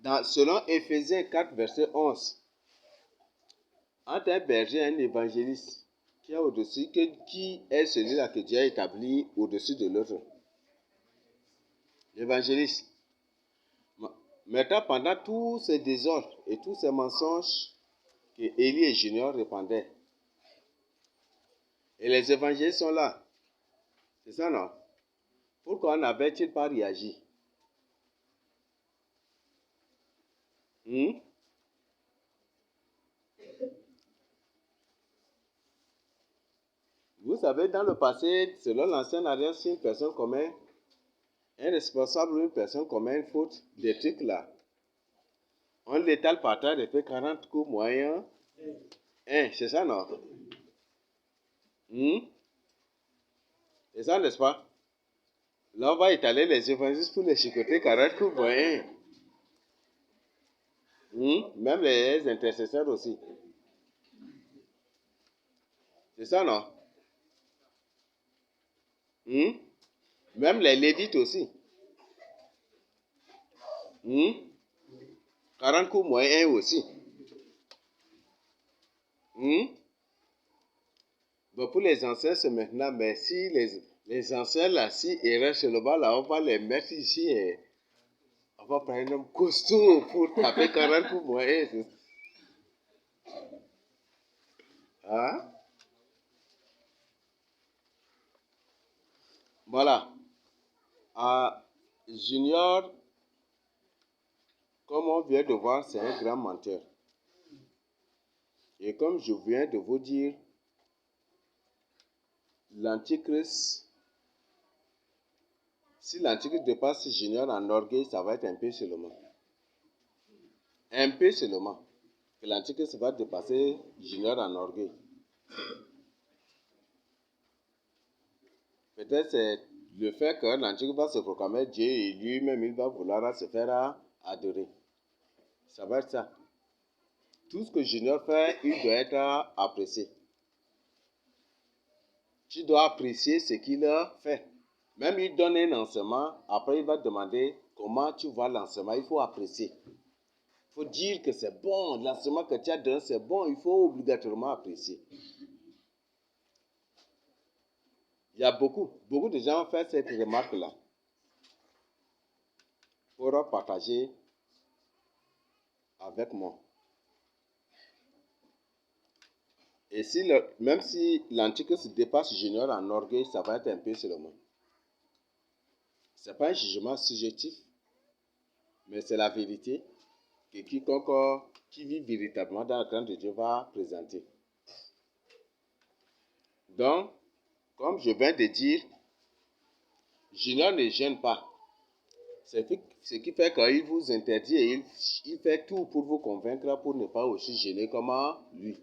Selon Éphésiens 4, verset 11, entre un berger et un évangéliste, qui est celui-là que Dieu a établi au-dessus de l'autre? L'évangéliste. Maintenant, pendant tous ces désordres et tous ces mensonges que Élie et Junior répandaient, et les évangélistes sont là, c'est ça, non? Pourquoi n'avait-il pas réagi? Vous savez, dans le passé, selon l'ancienne alliance, si une personne commet, un responsable ou une personne commet une faute, des trucs là, on l'étale par terre et fait 40 coups moyens. C'est ça, non? C'est ça, n'est-ce pas? Là, on va étaler les évangélistes pour les chicoter 40 coups moyens. Même les intercesseurs aussi. C'est ça, non? Même les lévites aussi. 40 coups moyens aussi. Bon, pour les anciens, c'est maintenant, mais si les anciens là, si ils restent sur le bas là, on va les mettre ici et on va prendre un homme costaud pour taper 40 coups moyens. Hein? Voilà. Junior, comme on vient de voir, c'est un grand menteur. Et comme je viens de vous dire, l'Antichrist, si l'Antichrist dépasse Junior en orgueil, ça va être un peu seulement. Un peu seulement. Que l'Antichrist va dépasser Junior en orgueil. Peut-être c'est le fait que l'Antichrist va se proclamer Dieu et lui-même il va vouloir se faire adorer. Ça va être ça. Tout ce que Junior fait, il doit être apprécié. Tu dois apprécier ce qu'il fait. Même il donne un enseignement, après il va demander comment tu vois l'enseignement. Il faut apprécier. Il faut dire que c'est bon, l'enseignement que tu as donné c'est bon, il faut obligatoirement apprécier. Il y a beaucoup de gens ont fait cette remarque-là pour partager avec moi. Et même si l'Antichrist dépasse Junior en orgueil, ça va être un peu seulement. Ce n'est pas un jugement subjectif, mais c'est la vérité que quiconque qui vit véritablement dans la crainte de Dieu va présenter. Donc, comme je viens de dire, Junior ne gêne pas. C'est ce qui fait qu'il vous interdit et il fait tout pour vous convaincre pour ne pas aussi gêner comme lui.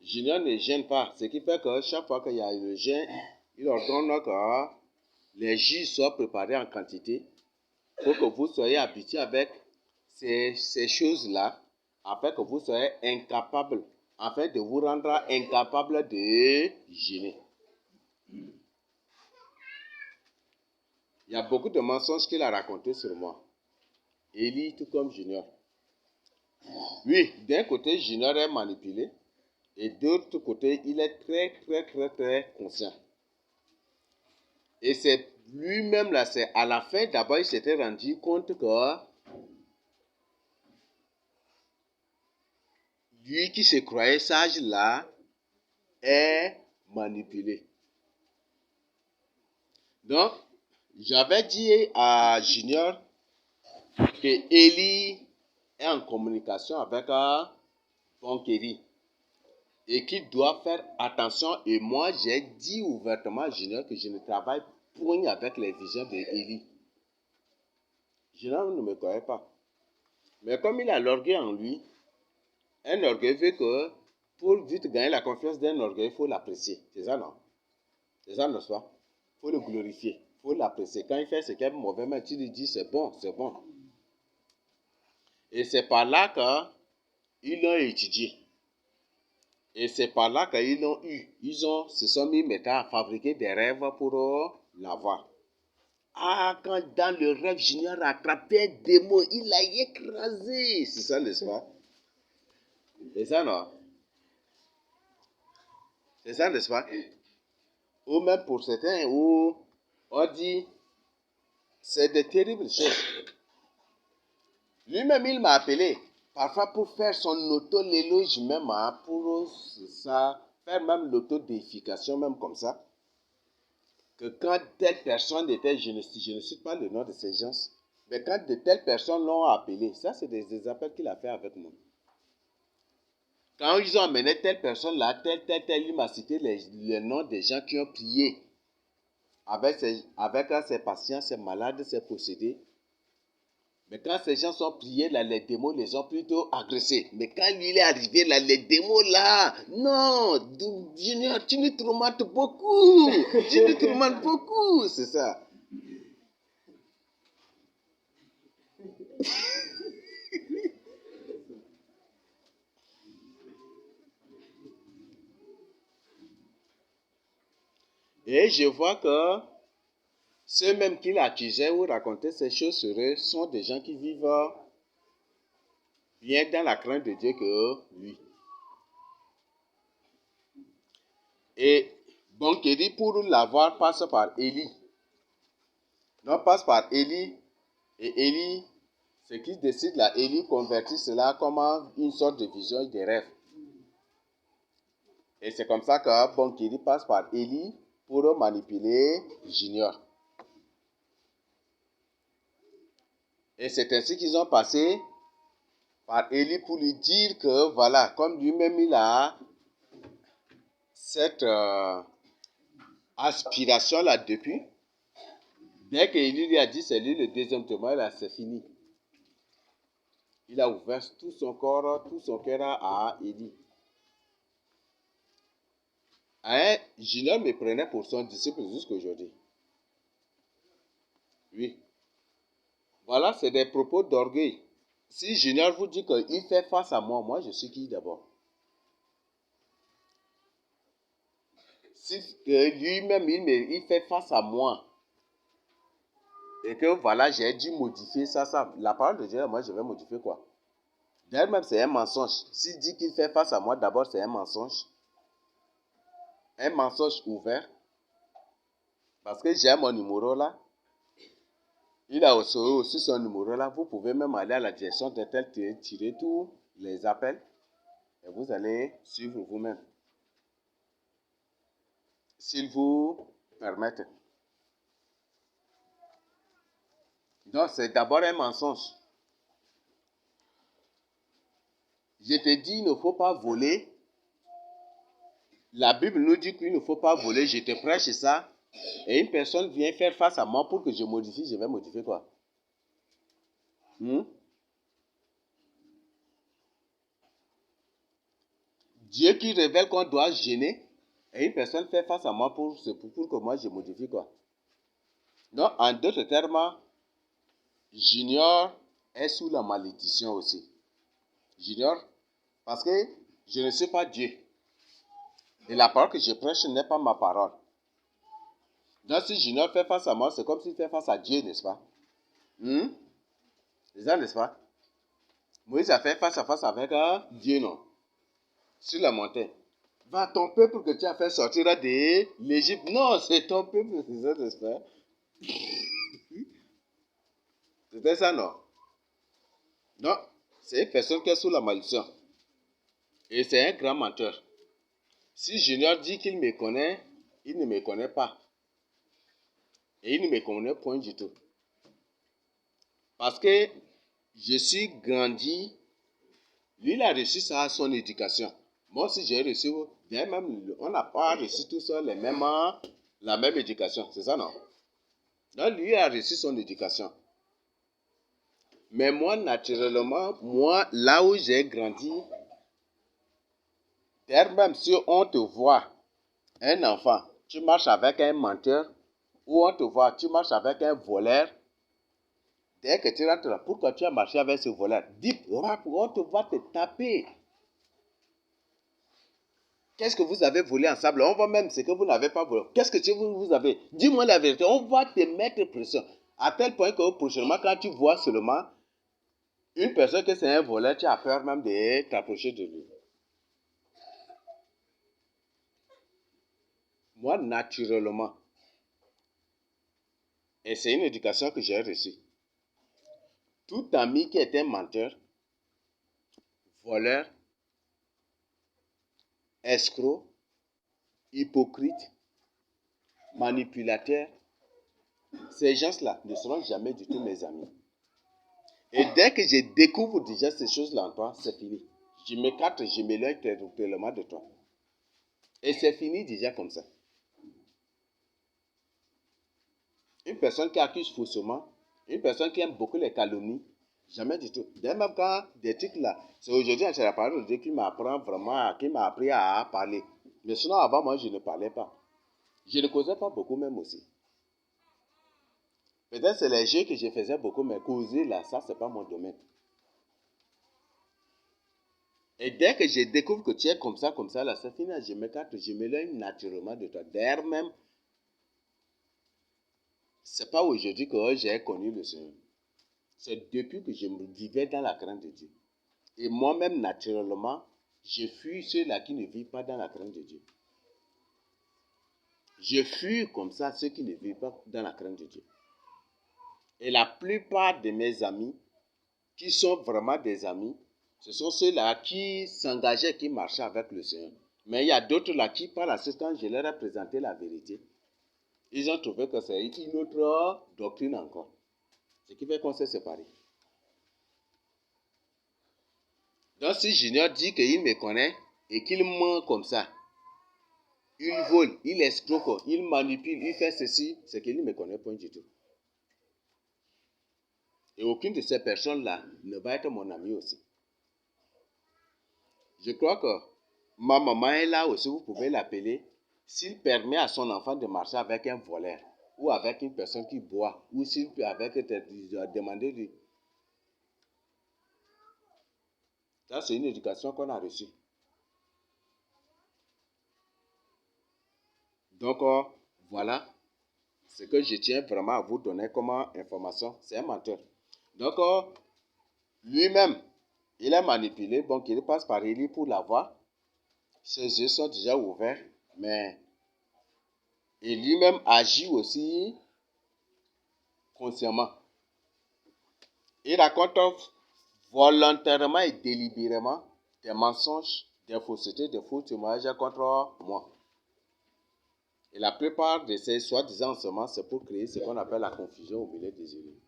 Junior ne gêne pas, ce qui fait que chaque fois qu'il y a une gêne, il ordonne que les jus soient préparés en quantité pour que vous soyez habitués avec ces choses-là, afin que vous soyez incapable, afin de vous rendre incapable de gêner. Il y a beaucoup de mensonges qu'il a racontés sur moi. Élie, tout comme Junior. Oui, d'un côté, Junior est manipulé, et d'autre côté, il est très conscient. Et c'est lui-même là, c'est à la fin, d'abord, il s'était rendu compte que lui qui se croyait sage là, est manipulé. Donc, j'avais dit à Junior que Élie est en communication avec Bonkeri et qu'il doit faire attention. Et moi, j'ai dit ouvertement à Junior que je ne travaille point avec les visions d'Élie. Junior ne me connaît pas. Mais comme il a l'orgueil en lui, un orgueil veut que pour vite gagner la confiance d'un orgueil, il faut l'apprécier. C'est ça, non? C'est ça, n'est-ce pas? Il faut le glorifier. Il faut l'apprécier. Quand il fait ce qui est mauvais, mais tu lui dis c'est bon, c'est bon. Et c'est par là qu'ils l'ont étudié. Et c'est par là qu'ils l'ont eu. Se sont mis maintenant à fabriquer des rêves pour l'avoir. Ah, quand dans le rêve, Junior a attrapé un démon, il l'a écrasé. C'est ça, n'est-ce pas? C'est ça, non? C'est ça, n'est-ce pas? Ou même pour certains, où on dit, c'est de terribles choses. Lui-même, il m'a appelé, parfois pour faire son auto-l'éloge même, hein, pour ça, faire même l'autodéification, même comme ça. Que quand telle personne était, je ne cite pas le nom de ces gens, mais quand de telles personnes l'ont appelé, ça c'est des appels qu'il a fait avec moi. Quand ils ont amené telle personne là, tel, il m'a cité les noms des gens qui ont prié avec ses patients, ses malades, ses possédés. Mais quand ces gens sont priés, là, les démons les ont plutôt agressés. Mais quand lui il est arrivé, là, les démons là, non, Junior, tu nous tourmentes beaucoup. Tu nous tourmentes beaucoup, c'est ça. Et je vois que ceux mêmes qui l'accusaient ou racontaient ces choses sur eux sont des gens qui vivent bien dans la crainte de Dieu que lui. Et Bonkeri, pour l'avoir, passe par Élie. Non, passe par Élie. Et Élie, ce qui décide là, Élie convertit cela comme une sorte de vision et de rêve. Et c'est comme ça que Bonkeri passe par Élie pour manipuler Junior. Et c'est ainsi qu'ils ont passé par Élie pour lui dire que voilà, comme lui-même il a cette aspiration là depuis, dès qu'Élie lui a dit c'est lui le deuxième témoin, là c'est fini. Il a ouvert tout son corps, tout son cœur à Élie. Hein, Junior me prenait pour son disciple jusqu'à aujourd'hui. Oui. Voilà, c'est des propos d'orgueil. Si Junior vous dit qu'il fait face à moi, moi je suis qui d'abord? Si lui-même il fait face à moi et que voilà, j'ai dû modifier ça, la parole de Dieu, moi je vais modifier quoi? D'ailleurs même c'est un mensonge. S'il dit qu'il fait face à moi, d'abord c'est un mensonge. Un mensonge ouvert. Parce que j'ai mon numéro là. Il a aussi son numéro là. Vous pouvez même aller à la direction de tel, tirer tous les appels et vous allez suivre vous-même. S'il vous permette. Donc c'est d'abord un mensonge. Je te dis, il ne faut pas voler. La Bible nous dit qu'il ne faut pas voler. Je te prêche ça. Et une personne vient faire face à moi pour que je modifie. Je vais modifier quoi? Dieu qui révèle qu'on doit gêner. Et une personne fait face à moi pour que moi je modifie quoi? Donc, en d'autres termes, Junior est sous la malédiction aussi. Junior, parce que je ne suis pas Dieu. Et la parole que je prêche n'est pas ma parole. Donc, si Junior fait face à moi, c'est comme s'il fait face à Dieu, n'est-ce pas? C'est ça, n'est-ce pas? Moïse a fait face à face avec Dieu, non? Sur la montagne. Va, ton peuple que tu as fait sortir de l'Égypte. Non, c'est ton peuple, c'est ça, n'est-ce pas? C'était ça, non? Non, c'est une personne qui est sous la malédiction. Et c'est un grand menteur. Si Junior dit qu'il me connaît, il ne me connaît pas. Et il ne me connaît point du tout. Parce que je suis grandi, lui il a reçu ça à son éducation. Moi aussi j'ai reçu, même, on n'a pas reçu tous la même éducation, c'est ça non? Donc lui a reçu son éducation. Mais moi naturellement, là où j'ai grandi, même si on te voit, un enfant, tu marches avec un menteur, ou on te voit, tu marches avec un voleur, dès que tu rentres là, pourquoi tu as marché avec ce voleur? Dis, on te va te taper. Qu'est-ce que vous avez volé ensemble? On voit même ce que vous n'avez pas volé. Qu'est-ce que vous avez? Dis-moi la vérité. On va te mettre pression. À tel point que prochainement, quand tu vois seulement une personne que c'est un voleur, tu as peur même de t'approcher de lui. Moi, naturellement, et c'est une éducation que j'ai reçue, tout ami qui est un menteur, voleur, escroc, hypocrite, manipulateur, ces gens-là ne seront jamais du tout mes amis. Et dès que je découvre déjà ces choses-là en toi, c'est fini. Je m'écarte, je m'éloigne tellement de toi. Et c'est fini déjà comme ça. Une personne qui accuse faussement, une personne qui aime beaucoup les calomnies, jamais du tout. Dès même quand des trucs là, c'est aujourd'hui, c'est la parole de Dieu qui m'apprend vraiment, qui m'a appris à parler. Mais sinon, avant, moi, je ne parlais pas. Je ne causais pas beaucoup même aussi. Peut-être c'est les jeux que je faisais beaucoup, mais causer là, ça, c'est pas mon domaine. Et dès que je découvre que tu es comme ça, là, c'est fini, je m'écarte, je m'éloigne naturellement de toi. D'ailleurs même, c'est pas aujourd'hui que j'ai connu le Seigneur. C'est depuis que je me vivais dans la crainte de Dieu. Et moi-même, naturellement, je fuis ceux-là qui ne vivent pas dans la crainte de Dieu. Je fuis comme ça ceux qui ne vivent pas dans la crainte de Dieu. Et la plupart de mes amis, qui sont vraiment des amis, ce sont ceux-là qui s'engageaient, qui marchaient avec le Seigneur. Mais il y a d'autres là qui, par la suite, quand je leur ai présenté la vérité, ils ont trouvé que c'est une autre doctrine encore. Ce qui fait qu'on s'est séparés. Donc si Junior dit qu'il me connaît et qu'il ment comme ça, il vole, il escroque, il manipule, il fait ceci, c'est qu'il ne me connaît pas du tout. Et aucune de ces personnes-là ne va être mon ami aussi. Je crois que ma maman est là aussi, vous pouvez l'appeler. S'il permet à son enfant de marcher avec un voleur, ou avec une personne qui boit, ou s'il peut demander de... Ça, c'est une éducation qu'on a reçue. Donc, voilà ce que je tiens vraiment à vous donner comme information. C'est un menteur. Donc, lui-même, il est manipulé. Donc, il passe par Élie pour l'avoir. Ses yeux sont déjà ouverts. Mais et lui-même agit aussi consciemment. Il raconte volontairement et délibérément des mensonges, des faussetés, des faux témoignages contre moi. Et la plupart de ces soi-disant enseignements, c'est pour créer ce qu'on appelle la confusion au milieu des élus.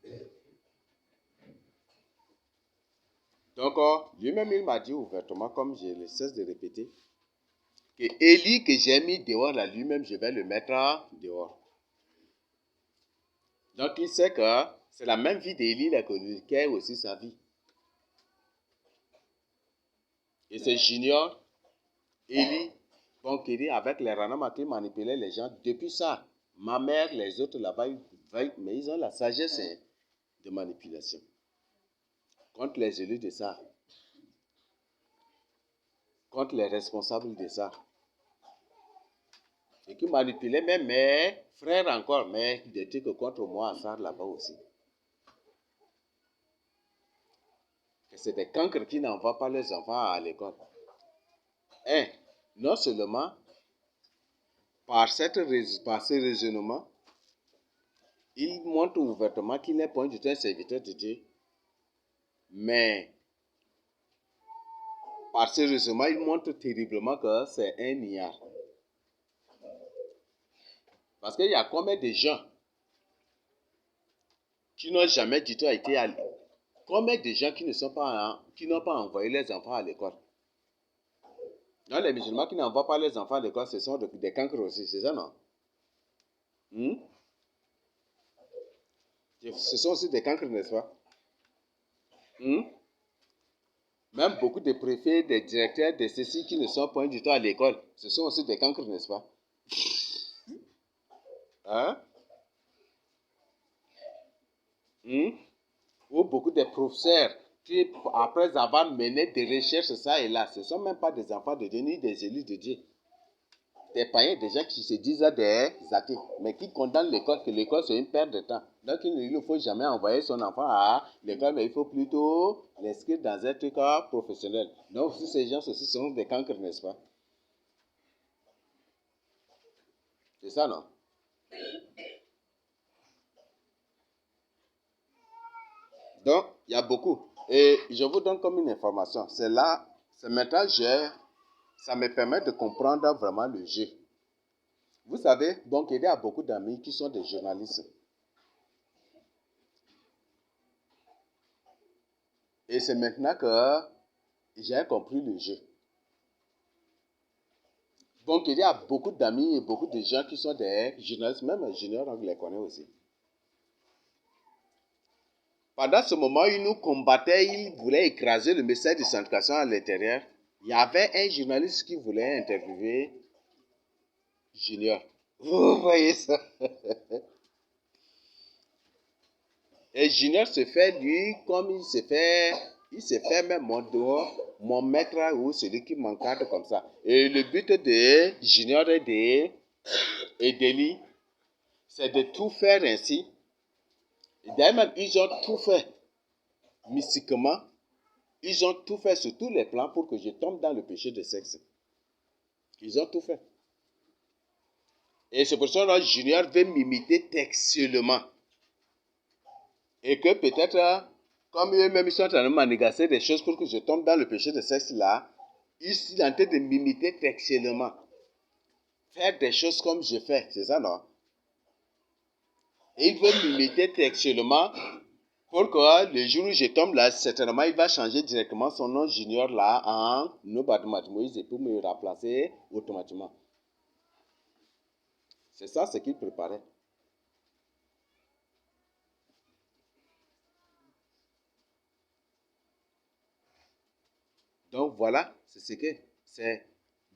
Donc, lui-même, il m'a dit ouvertement, comme je ne cesse de répéter, que Élie que j'ai mis dehors là, lui-même, je vais le mettre dehors. Donc, il sait que c'est la même vie d'Élie qui est aussi sa vie. Et c'est Junior, Élie, Bonkeri, avec les Ranama qui manipulaient les gens. Depuis ça, ma mère, les autres là-bas, mais ils ont la sagesse de manipulation. Contre les élus de ça. Contre les responsables de ça. Et qui manipulaient même mes frères encore, mais des trucs contre moi à ça là-bas aussi. Et c'est des cancres qui n'envoient pas leurs enfants à l'école. Et non seulement par ce raisonnement, il montre ouvertement qu'il n'est point du tout un serviteur de Dieu, mais par ce raisonnement, il montre terriblement que c'est un niard. Parce qu'il y a combien de gens qui n'ont jamais du tout été à l'école? Combien de gens qui n'ont pas envoyé les enfants à l'école? Donc les musulmans qui n'envoient pas les enfants à l'école, ce sont des cancres aussi, c'est ça non? Ce sont aussi des cancres, n'est-ce pas? Même beaucoup de préfets, des directeurs, de ceux-ci qui ne sont point du tout à l'école, ce sont aussi des cancres, n'est-ce pas? Hein? Ou beaucoup de professeurs qui, après avoir mené des recherches, ça et là, ce ne sont même pas des enfants de Dieu, ni des élus de Dieu. des païens, des gens qui se disent des athées, mais qui condamnent l'école, que l'école c'est une perte de temps. Donc il ne faut jamais envoyer son enfant à l'école, mais il faut plutôt l'inscrire dans un truc professionnel. Donc si ces gens ceci sont des cancres, n'est-ce pas? C'est ça, non? Donc, il y a beaucoup. Et je vous donne comme une information. C'est là, c'est maintenant, ça me permet de comprendre vraiment le jeu. Vous savez, donc il y a beaucoup d'amis qui sont des journalistes. Et c'est maintenant que j'ai compris le jeu. Donc il y a beaucoup d'amis et beaucoup de gens qui sont des journalistes, même ingénieurs, on les connaît aussi. Pendant ce moment, ils nous combattaient, ils voulaient écraser le message de syndication à l'intérieur. Il y avait un journaliste qui voulait interviewer Junior. Vous voyez ça? Et Junior se fait, lui, comme il se fait même mon maître ou celui qui m'encadre comme ça. Et le but de Junior et d'Eli, c'est de tout faire ainsi. D'ailleurs, même, ils ont tout fait mystiquement. Ils ont tout fait sur tous les plans pour que je tombe dans le péché de sexe. Ils ont tout fait. Et c'est pour ça que Junior veut m'imiter textuellement. Et que peut-être, comme eux-mêmes ils sont en train de manigancer des choses pour que je tombe dans le péché de sexe là, ils sont en train de m'imiter textuellement. Faire des choses comme je fais, c'est ça, non? Et ils veulent m'imiter textuellement pour que le jour où je tombe là, certainement, il va changer directement son nom Junior là en Nobadumat Moïse pour me remplacer automatiquement. C'est ça ce qu'il préparait. Donc voilà, c'est ce que c'est.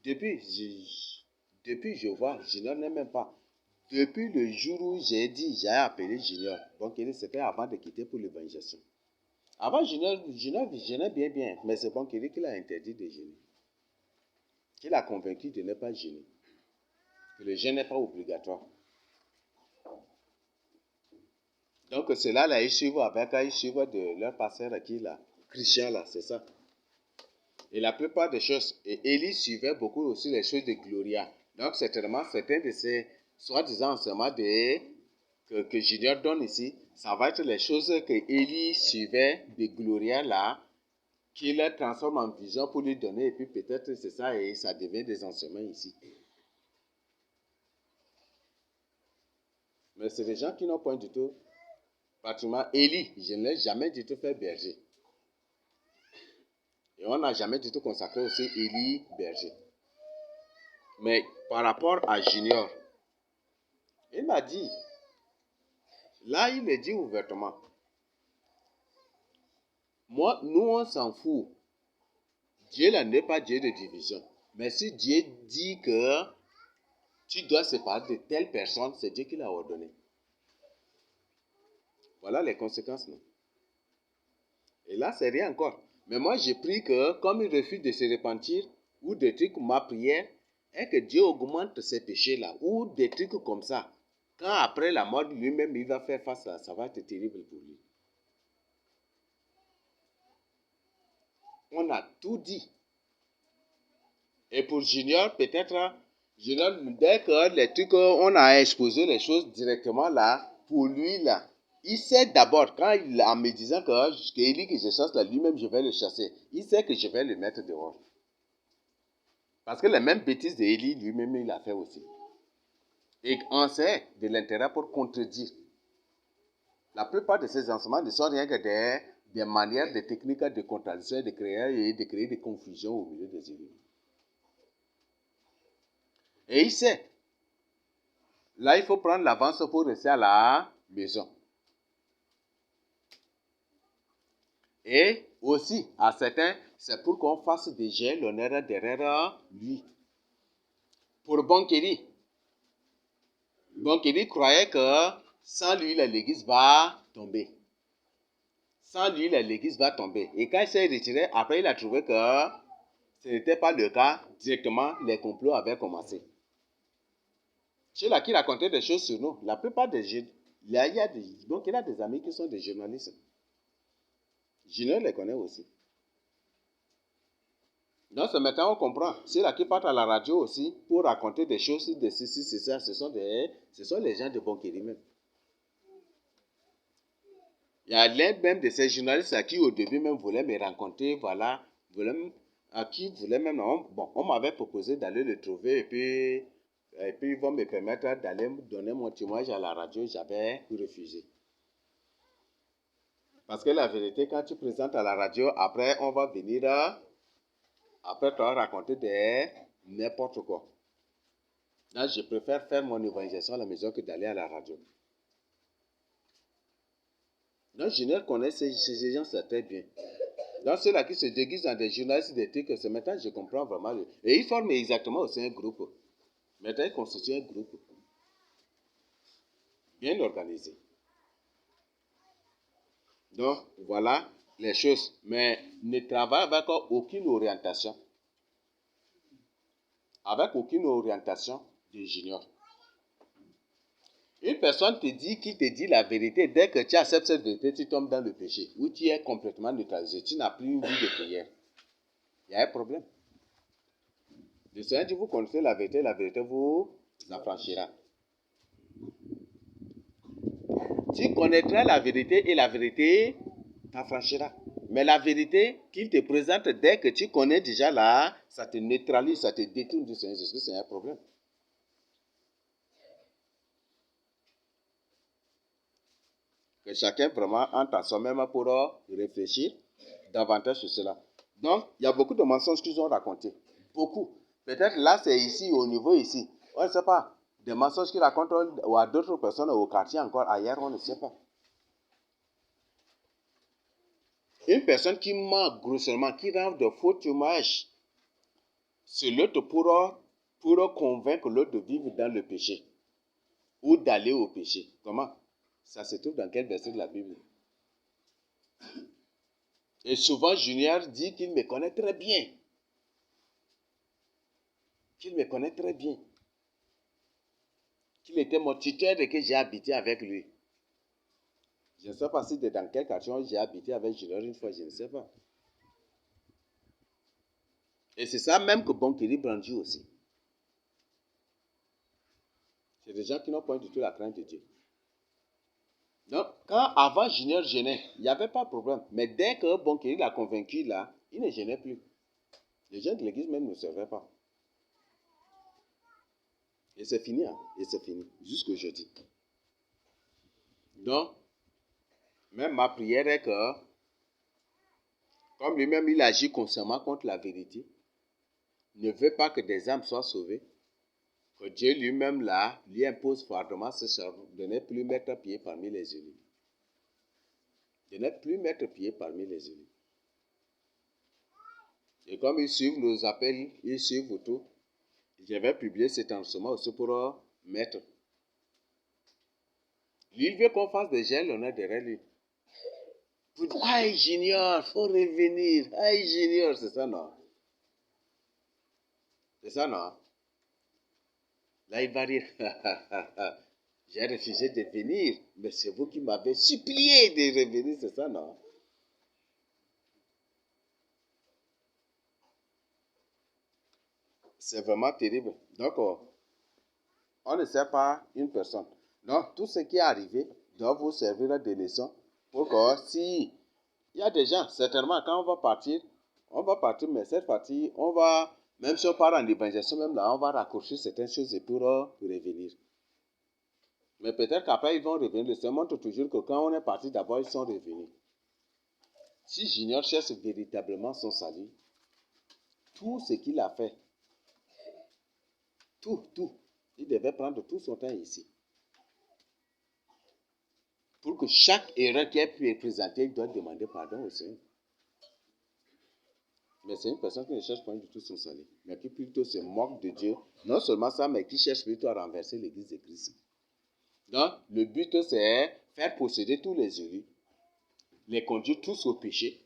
Depuis, je vois, Junior n'est même pas. Depuis le jour où j'ai appelé Junior, donc c'était avant de quitter pour l'évangélisation. Avant, Junior jeûnait bien, mais c'est bon qu'il a interdit de jeûner. Qu'il a convaincu de ne pas jeûner. Que le jeûne n'est pas obligatoire. Donc cela là, ils suivent de leur pasteur qui là, Christian là, c'est ça. Et la plupart des choses, et Élie suivait beaucoup aussi les choses de Gloria. Donc certainement, certains de ces soi-disant enseignements que Junior donne ici, ça va être les choses que Élie suivait de Gloria là, qu'il transforme en vision pour lui donner, et puis peut-être c'est ça, et ça devient des enseignements ici. Mais c'est des gens qui n'ont point du tout, pratiquement, Élie, je ne l'ai jamais du tout fait berger. Et on n'a jamais du tout consacré aussi Élie berger. Mais par rapport à Junior, il m'a dit, là il le dit ouvertement, moi, nous on s'en fout. Dieu là n'est pas Dieu de division. Mais si Dieu dit que tu dois séparer de telle personne, c'est Dieu qui l'a ordonné. Voilà les conséquences. Non? Et là, c'est rien encore. Mais moi, j'ai pris que, comme il refuse de se repentir, ou des trucs comme ma prière, et que Dieu augmente ses péchés-là, ou des trucs comme ça, quand après la mort, lui-même, il va faire face à ça, ça va être terrible pour lui. On a tout dit. Et pour Junior, peut-être, Junior, dès que les trucs, on a exposé les choses directement là, pour lui là, il sait d'abord, quand il en me disant que Élie que je chasse là, lui-même je vais le chasser, il sait que je vais le mettre dehors. Parce que les mêmes bêtises d'Élie, lui-même il a fait aussi. Et on sait de l'intérêt pour contredire. La plupart de ces enseignements ne sont rien que des manières, des techniques de contradiction, de créer des confusions au milieu des élus. Et il sait. Là, il faut prendre l'avance pour rester à la maison. Et aussi, à certains, c'est pour qu'on fasse déjà l'honneur derrière lui. Pour Bonkeri croyait que sans lui, l'église va tomber. Sans lui, l'église va tomber. Et quand il s'est retiré, après, il a trouvé que ce n'était pas le cas. Directement, les complots avaient commencé. Celui-là qui racontait des choses sur nous, la plupart des jeunes, donc il a des amis qui sont des journalistes. Junior les connaît aussi. Donc ce matin, on comprend. Ceux-là qui partent à la radio aussi pour raconter des choses de ceci, c'est ça, ce sont les gens de Bonkeri même. Il y a l'un même de ces journalistes à qui au début même voulait me rencontrer, voilà, à qui voulait même, on m'avait proposé d'aller le trouver et puis ils vont me permettre d'aller donner mon témoignage à la radio, j'avais refusé. Parce que la vérité, quand tu présentes à la radio, après on va venir, après tu vas raconter n'importe quoi. Là, je préfère faire mon évangelisation à la maison que d'aller à la radio. Donc, Junior connaît ces gens-là très bien. Donc, ceux-là qui se déguisent dans des journalistes, des trucs, ce matin, je comprends vraiment. Et ils forment exactement aussi un groupe. Maintenant, ils constituent un groupe bien organisé. Donc, voilà les choses. Mais ne travaille avec aucune orientation. Avec aucune orientation de junior. Une personne qui te dit la vérité, dès que tu acceptes cette vérité, tu tombes dans le péché, ou tu es complètement neutralisé, tu n'as plus une vie de prière. Il y a un problème. Le Seigneur dit, vous connaissez la vérité vous affranchira. Tu connaîtras la vérité et la vérité t'affranchira. Mais la vérité qu'il te présente, dès que tu connais déjà là, ça te neutralise, ça te détourne du Seigneur Jésus, c'est un problème. Que chacun vraiment entre en soi-même pour réfléchir davantage sur cela. Donc, il y a beaucoup de mensonges qu'ils ont racontés. Beaucoup. Peut-être là, c'est ici, au niveau ici. On ne sait pas. Des mensonges qu'ils racontent à d'autres personnes au quartier encore ailleurs, on ne sait pas. Une personne qui ment grossièrement, qui rend de faux témoignages, c'est l'autre pour convaincre l'autre de vivre dans le péché ou d'aller au péché. Comment? Ça se trouve dans quel verset de la Bible? Et souvent, Junior dit qu'il me connaît très bien. Qu'il me connaît très bien. Qu'il était mon tuteur et que j'ai habité avec lui. Je ne sais pas si dans quel quartier j'ai habité avec Junior une fois, je ne sais pas. Et c'est ça même que Bonkeri brandit aussi. C'est des gens qui n'ont pas du tout la crainte de Dieu. Donc, quand avant Junior gênait, il n'y avait pas de problème. Mais dès que Bonkeri l'a convaincu là, il ne gênait plus. Les gens de l'église même ne servaient pas. Et c'est fini, hein? Et c'est fini. Jusqu'au jeudi. Donc, même ma prière est que, comme lui-même il agit consciemment contre la vérité, ne veut pas que des âmes soient sauvées, que Dieu lui-même là, lui impose fortement ce serment de ne plus mettre pied parmi les élus. De ne plus mettre pied parmi les élus. Et comme ils suivent nos appels, ils suivent tout, je vais publier cet enseignement aussi pour mettre. Lui, il veut qu'on fasse des gels, on est derrière lui. Pour dire, aïe Junior, faut revenir. Aïe Junior, c'est ça non? C'est ça non? Là, il va dire, j'ai refusé de venir, mais c'est vous qui m'avez supplié de revenir, c'est ça non? C'est vraiment terrible. Donc, on ne sait pas une personne. Donc, tout ce qui est arrivé doit vous servir de leçon pour que si il y a des gens, certainement, quand on va partir, mais cette partie, on va, même si on part en évangélisation, même là, on va raccourcir certaines choses pour revenir. Mais peut-être qu'après, ils vont revenir. Le Seigneur montre toujours que quand on est parti d'abord, ils sont revenus. Si Junior cherche véritablement son salut, tout ce qu'il a fait, tout, il devait prendre tout son temps ici. Pour que chaque erreur qui est pu être présentée, il doit demander pardon au Seigneur. Mais c'est une personne qui ne cherche pas du tout son salut, mais qui plutôt se moque de Dieu. Non seulement ça, mais qui cherche plutôt à renverser l'église de Christ. Donc, le but, c'est faire posséder tous les élus, les conduire tous au péché.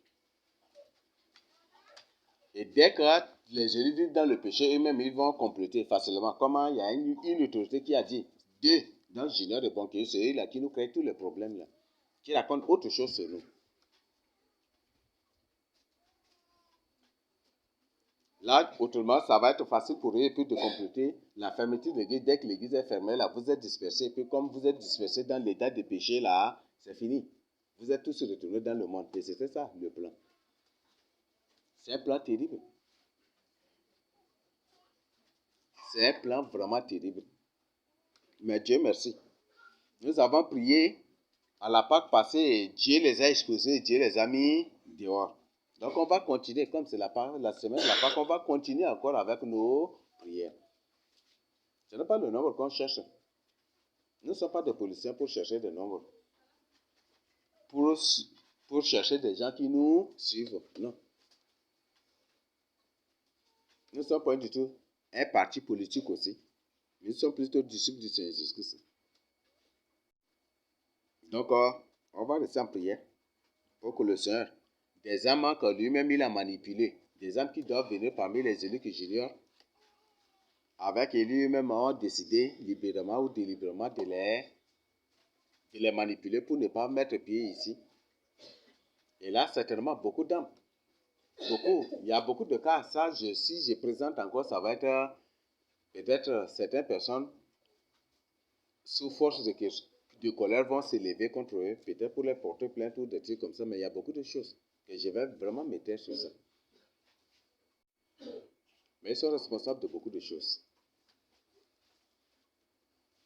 Et dès que les élus vivent dans le péché, eux-mêmes, ils vont compléter facilement. Comment il y a une autorité qui a dit, deux, dans Junior et Banquier, c'est eux là qui nous créent tous les problèmes là, qui racontent autre chose sur nous. Là, autrement, ça va être facile pour eux et puis de compléter la fermeture de l'église. Dès que l'église est fermée, là, vous êtes dispersés. Et puis comme vous êtes dispersés dans l'état de péché, là, c'est fini. Vous êtes tous retournés dans le monde. Et c'était ça, le plan. C'est un plan terrible. C'est un plan vraiment terrible. Mais Dieu merci. Nous avons prié à la Pâque passée et Dieu les a exposés, Dieu les a mis dehors. Donc on va continuer, comme c'est la semaine de la Pâque, on va continuer encore avec nos prières. Ce n'est pas le nombre qu'on cherche. Nous ne sommes pas des policiers pour chercher des nombres. Pour chercher des gens qui nous suivent. Non. Nous ne sommes pas du tout un parti politique aussi. Nous sommes plutôt disciples du Seigneur Jésus-Christ. Donc, on va rester en prière pour que le Seigneur, des âmes que lui-même il a manipulées, des âmes qui doivent venir parmi les élus que j'ignore, avec lui-même ont décidé libéralement ou délibérément de les manipuler pour ne pas mettre pied ici. Et là, certainement, beaucoup d'âmes. Beaucoup. Il y a beaucoup de cas. Ça, si je présente encore, ça va être peut-être certaines personnes sous force de colère vont s'élever contre eux, peut-être pour les porter plainte ou des trucs comme ça, mais il y a beaucoup de choses que je vais vraiment mettre sur ça. Mais ils sont responsables de beaucoup de choses.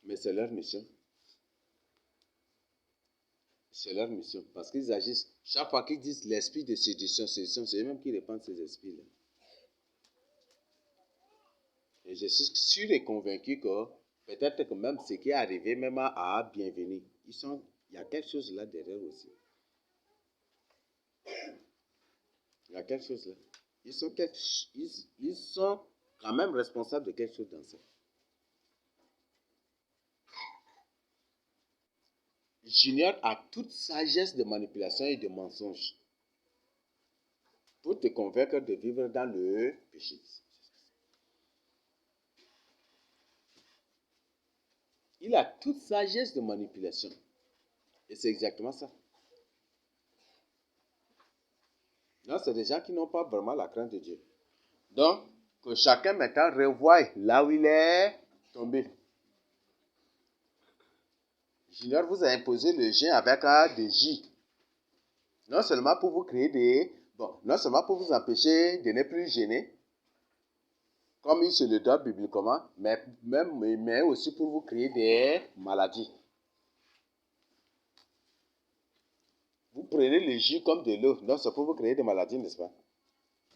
Mais c'est leur mission. C'est leur mission. Parce qu'ils agissent. Chaque fois qu'ils disent l'esprit de séduction, c'est eux-mêmes qui répandent ces esprits-là. Et je suis sûr et convaincu que peut-être que même ce qui est arrivé même à Bienvenue, il y a quelque chose là derrière aussi. Il y a quelque chose là. Ils sont quand même responsables de quelque chose dans ça. Junior a toute sagesse de manipulation et de mensonge pour te convaincre de vivre dans le péché. Il a toute sagesse de manipulation. Et c'est exactement ça. Non, c'est des gens qui n'ont pas vraiment la crainte de Dieu. Donc, que chacun maintenant revoie là où il est tombé. Junior vous a imposé le jeûne avec des J. Non seulement pour vous créer non seulement pour vous empêcher de ne plus gêner, comme il se le doit bibliquement, mais aussi pour vous créer des maladies. Vous prenez le jus comme de l'eau, donc c'est pour vous créer des maladies, n'est-ce pas?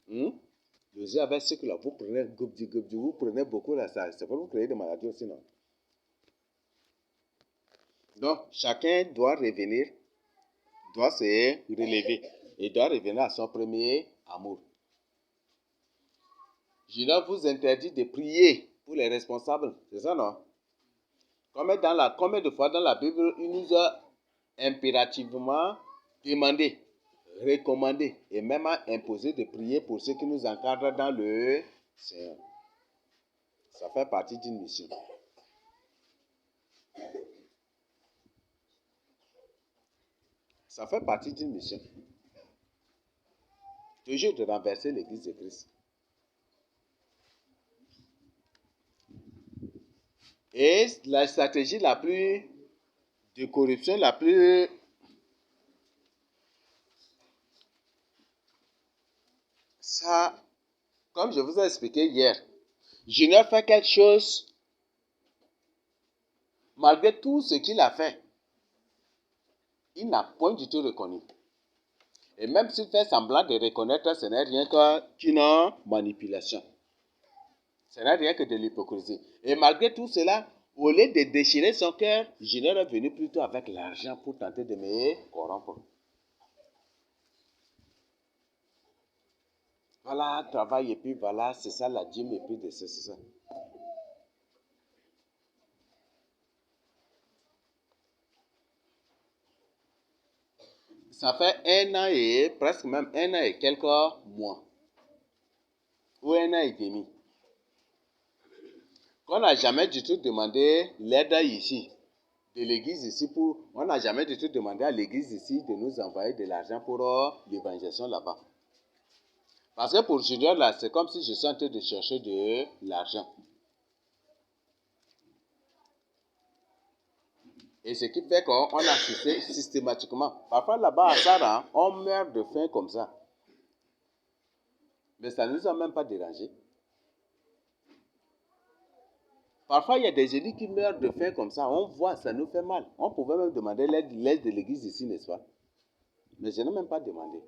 Le jus avec ce que là, vous prenez vous prenez beaucoup là, c'est pour vous créer des maladies aussi, non? Donc, chacun doit revenir, doit se relever et doit revenir à son premier amour. Junior vous interdit de prier pour les responsables, c'est ça, non? Combien de fois dans la Bible, il nous a impérativement demandé, recommandé et même imposé de prier pour ceux qui nous encadrent dans le Seigneur. Ça fait partie d'une mission. Ça fait partie d'une mission. Toujours de renverser l'Église de Christ. Et la stratégie la plus de corruption, la plus ça, comme je vous ai expliqué hier, Junior fait quelque chose malgré tout ce qu'il a fait. Il n'a point du tout reconnu. Et même s'il fait semblant de reconnaître, ce n'est rien qu'une manipulation. Ce n'est rien que de l'hypocrisie. Et malgré tout cela, au lieu de déchirer son cœur, Junior est venu plutôt avec l'argent pour tenter de me corrompre. Voilà, travail et puis voilà, c'est ça la dîme et puis c'est ça. Ça fait presque même un an et quelques mois. ou 1 an et demi, qu'on n'a jamais du tout demandé l'aide ici, de l'église ici, on n'a jamais du tout demandé à l'église ici de nous envoyer de l'argent pour l'évangélisation là-bas. Parce que pour Junior là, c'est comme si je suis en train de chercher de l'argent. Et ce qui fait qu'on assisté systématiquement. Parfois là-bas à Sarah, on meurt de faim comme ça. Mais ça ne nous a même pas dérangé. Parfois, il y a des génies qui meurent de faim comme ça. On voit, ça nous fait mal. On pouvait même demander l'aide de l'église ici, n'est-ce pas? Mais je n'ai même pas demandé.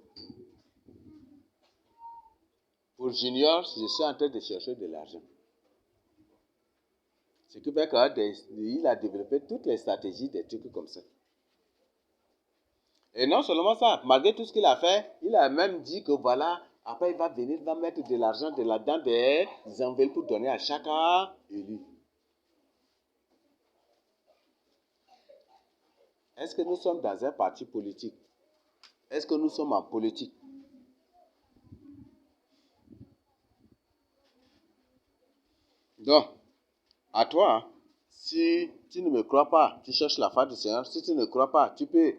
Pour Junior, je suis en train de chercher de l'argent. Ce qui fait qu'il a développé toutes les stratégies, des trucs comme ça. Et non seulement ça, malgré tout ce qu'il a fait, il a même dit que voilà, après il va venir, il va mettre de l'argent là-dedans, des enveloppes pour donner à chaque élu. Est-ce que nous sommes dans un parti politique? Est-ce que nous sommes en politique? Donc, à toi, si tu ne me crois pas, tu cherches la face du Seigneur. Si tu ne crois pas, tu peux.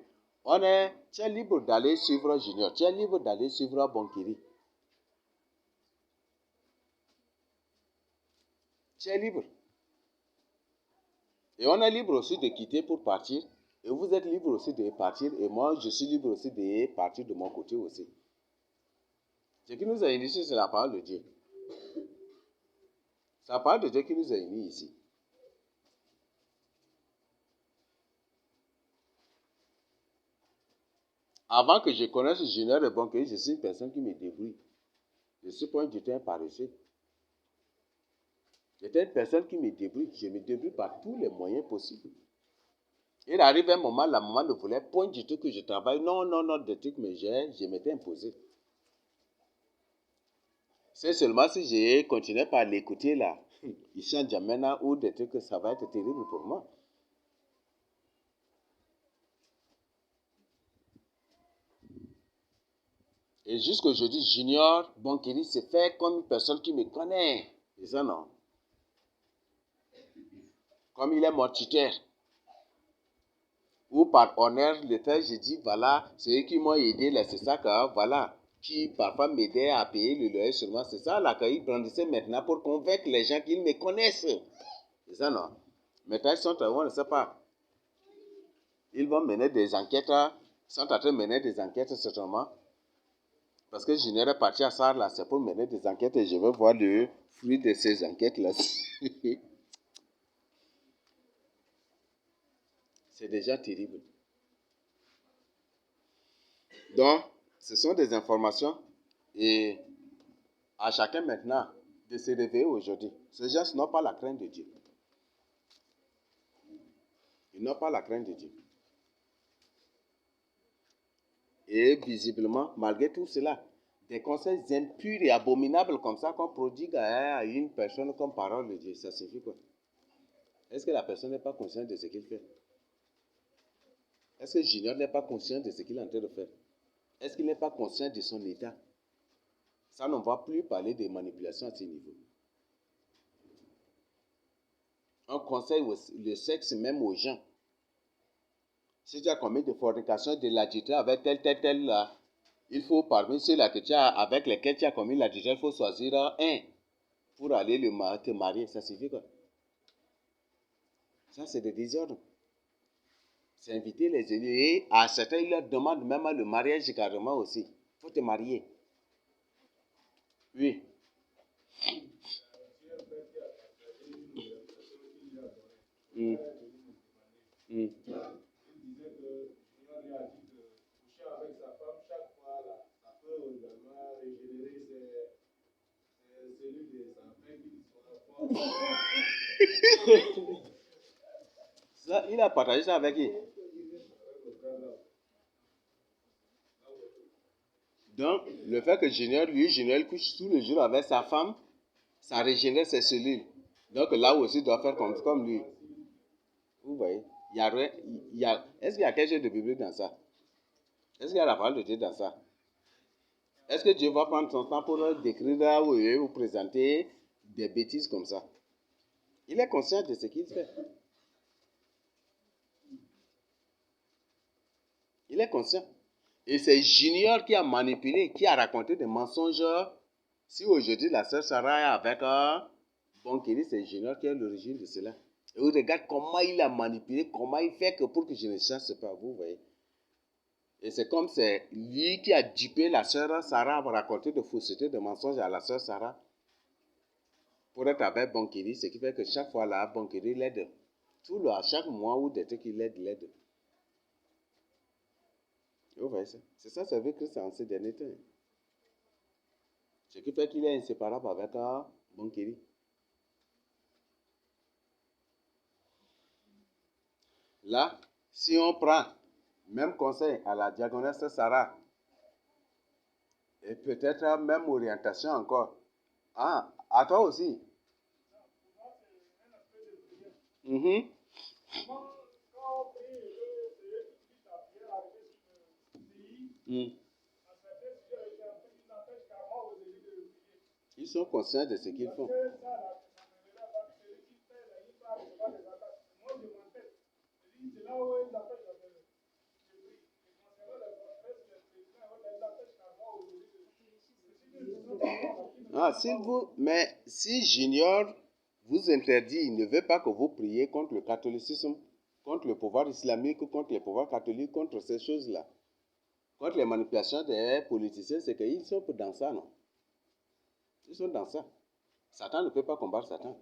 Tu es libre d'aller suivre Junior. Tu es libre d'aller suivre Bonkiri. Tu es libre. Et on est libre aussi de quitter pour partir. Et vous êtes libre aussi de partir. Et moi, je suis libre aussi de partir de mon côté aussi. Ce qui nous a unis ici, c'est la parole de Dieu. C'est la parole de Dieu qui nous a unis ici. Avant que je connaisse Junior et Bonkiri, je suis une personne qui me débrouille. Je suis pas du tout un paresseux. J'étais une personne qui me débrouille. Je me débrouille par tous les moyens possibles. Il arrive un moment, la maman ne voulait point du tout que je travaille. Non, des trucs, mais je m'étais imposé. C'est seulement si j'ai continué par l'écouter là, ici en Djamena, ou des trucs, ça va être terrible pour moi. Et jusqu'aujourd'hui, Junior Bonkiri se fait comme une personne qui me connaît. C'est ça, non? Comme il est mon tuteur. Ou par honneur, le fait, je dis, voilà, c'est eux qui m'ont aidé, là, c'est ça que, voilà, qui parfois m'aidaient à payer le loyer seulement. C'est ça, là, qu'ils brandissaient maintenant pour convaincre les gens qu'ils me connaissent. C'est ça, non? Maintenant, ils sont, on ne sait pas. Ils vont mener des enquêtes, ils sont en train de mener des enquêtes, certainement. Parce que Junior est parti à ça, là, c'est pour mener des enquêtes et je veux voir le fruit de ces enquêtes-là. C'est déjà terrible. Donc, ce sont des informations et à chacun maintenant de se réveiller aujourd'hui. Ces gens n'ont pas la crainte de Dieu. Ils n'ont pas la crainte de Dieu. Et visiblement, malgré tout cela, des conseils impurs et abominables comme ça qu'on prodigue à une personne comme parole de Dieu, ça suffit quoi? Est-ce que la personne n'est pas consciente de ce qu'il fait? Est-ce que Junior n'est pas conscient de ce qu'il est en train de faire? Est-ce qu'il n'est pas conscient de son état? Ça, on ne va plus parler de manipulation à ce niveau. On conseille le sexe même aux gens. Si tu as commis de fornication, de l'adultère avec tel, là, il faut parmi ceux-là avec lesquels tu as commis l'adultère, il faut choisir un pour aller te marier. Ça suffit quoi? Ça, c'est des désordres. C'est inviter les élus. Et à certains, ils leur demandent même le mariage carrément aussi. Il faut te marier. Oui. Mm. Mm. Ça, il a partagé ça avec qui? Donc, le fait que Junior couche tous les jours avec sa femme, ça régénère ses cellules. Donc là aussi, il doit faire comme lui. Vous voyez, est-ce qu'il y a quelque chose de biblique dans ça? Est-ce qu'il y a la parole de Dieu dans ça? Est-ce que Dieu va prendre son temps pour décrire ou présenter des bêtises comme ça? Il est conscient de ce qu'il fait. Il est conscient. Et c'est Junior qui a manipulé, qui a raconté des mensonges. Si aujourd'hui la sœur Sarah est avec Bonkeri, c'est Junior qui est l'origine de cela. Et vous regardez comment il a manipulé, comment il fait que pour que je ne chasse pas, vous voyez. Et c'est comme c'est lui qui a dupé la sœur Sarah, a raconté de faussetés, de mensonges à la sœur Sarah pour être avec Bonkeri, ce qui fait que chaque fois là, Bonkeri l'aide. Tout le, à chaque mois ou des trucs qu'il l'aide. Vous voyez ça? C'est ça, c'est vrai que c'est en ces derniers temps. Ce qui fait qu'il est inséparable avec Bonkeri. Là, si on prend même conseil à la diaconesse Sarah, et peut-être même orientation encore. Ah, à toi aussi. Mm-hmm. Mm. Ils sont conscients de ce qu'ils font. Ah, mais si Junior vous interdit, il ne veut pas que vous priez contre le catholicisme, contre le pouvoir islamique, contre le pouvoir catholique, contre ces choses-là, contre les manipulations des politiciens, c'est qu'ils sont dans ça, non? Ils sont dans ça. Satan ne peut pas combattre Satan.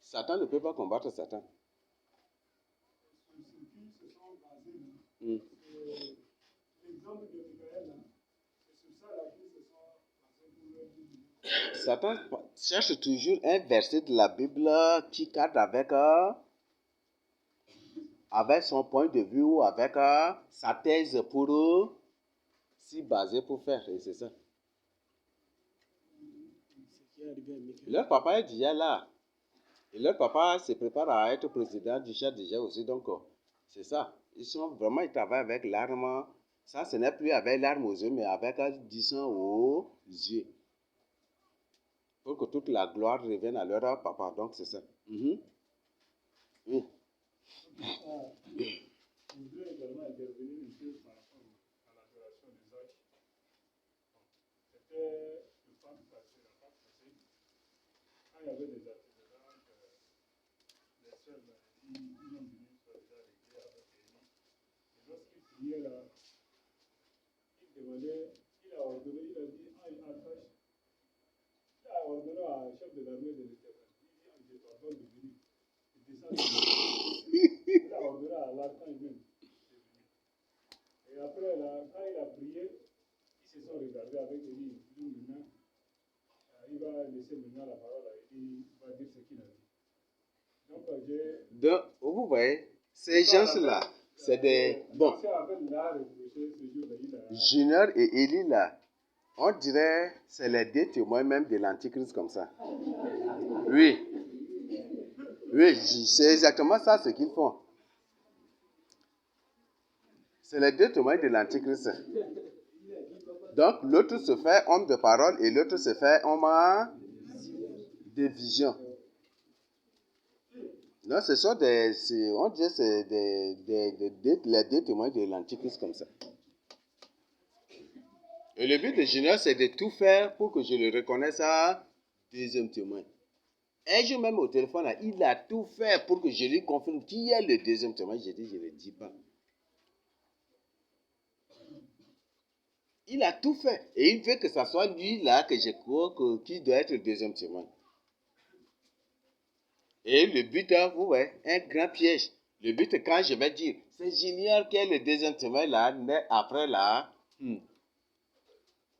Satan ne peut pas combattre Satan. Mm. Satan cherche toujours un verset de la Bible qui cadre avec son point de vue ou avec sa thèse pour s'y baser pour faire. Et c'est ça. Leur papa est déjà là. Et leur papa se prépare à être président du Tchad déjà aussi. Donc, c'est ça. Ils travaillent avec l'arme. Ça, ce n'est plus avec l'arme aux yeux, mais avec du sang aux yeux. Pour que toute la gloire revienne à leur papa. Donc, c'est ça. Mm-hmm. Oui. Je voudrais également intervenir un peu par rapport à l'adoration des anges. C'était le Pâques passé, la Pâques passée, quand il y avait des artisans, les sœurs, ils ont venu sur les arrêtés avec Élie. Et lorsqu'ils priaient là, il demandait, il a ordonné, il a dit, il a ordonné à chef de l'armée de l'Éternel, il dit, je t'ordonne de venir. Il descend de venir. Il a ordonné à l'archange même. Et après, là, quand il a prié, ils se sont regardés avec Élie. Maintenant, il va laisser maintenant la parole à Élie, il va dire ce qu'il a dit. Donc, vous voyez, ces gens-là, c'est des... Bon, Junior et Élie, là, on dirait c'est les deux témoins même de l'Antichrist comme ça. Oui. Oui, c'est exactement ça ce qu'ils font. C'est les deux témoins de l'Antichrist. Donc, l'autre se fait homme de parole et l'autre se fait homme de vision. Non, ce sont on dirait c'est les deux témoins de l'Antichrist comme ça. Et le but de Junior, c'est de tout faire pour que je le reconnaisse à deuxième témoin. Un jour même au téléphone, là, il a tout fait pour que je lui confirme qui est le deuxième témoin. J'ai dit, je ne le dis pas. Il a tout fait. Et il veut que ce soit lui là que je crois qui doit être le deuxième témoin. Et le but, vous voyez, un grand piège. Le but, quand je vais dire, c'est Junior qui est le deuxième témoin là, mais après là,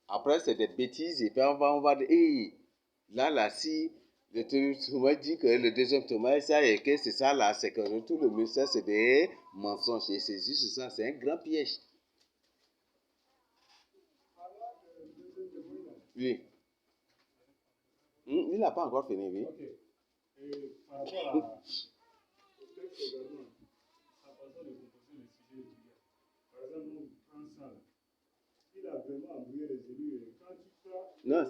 après c'est des bêtises, et puis on va dire, hey, là, si le témoin dit que le deuxième témoin, ça, et que c'est ça là, c'est que tout le message, c'est des mensonges. Et c'est juste ça, c'est un grand piège. Oui. Il n'a pas encore fini, oui. Ok. Et par rapport au texte également, sa façon de proposer le sujet étudiant. Par exemple, nous, prend ça, là, il a vraiment embrouillé les élus. Quand tu crois. Non,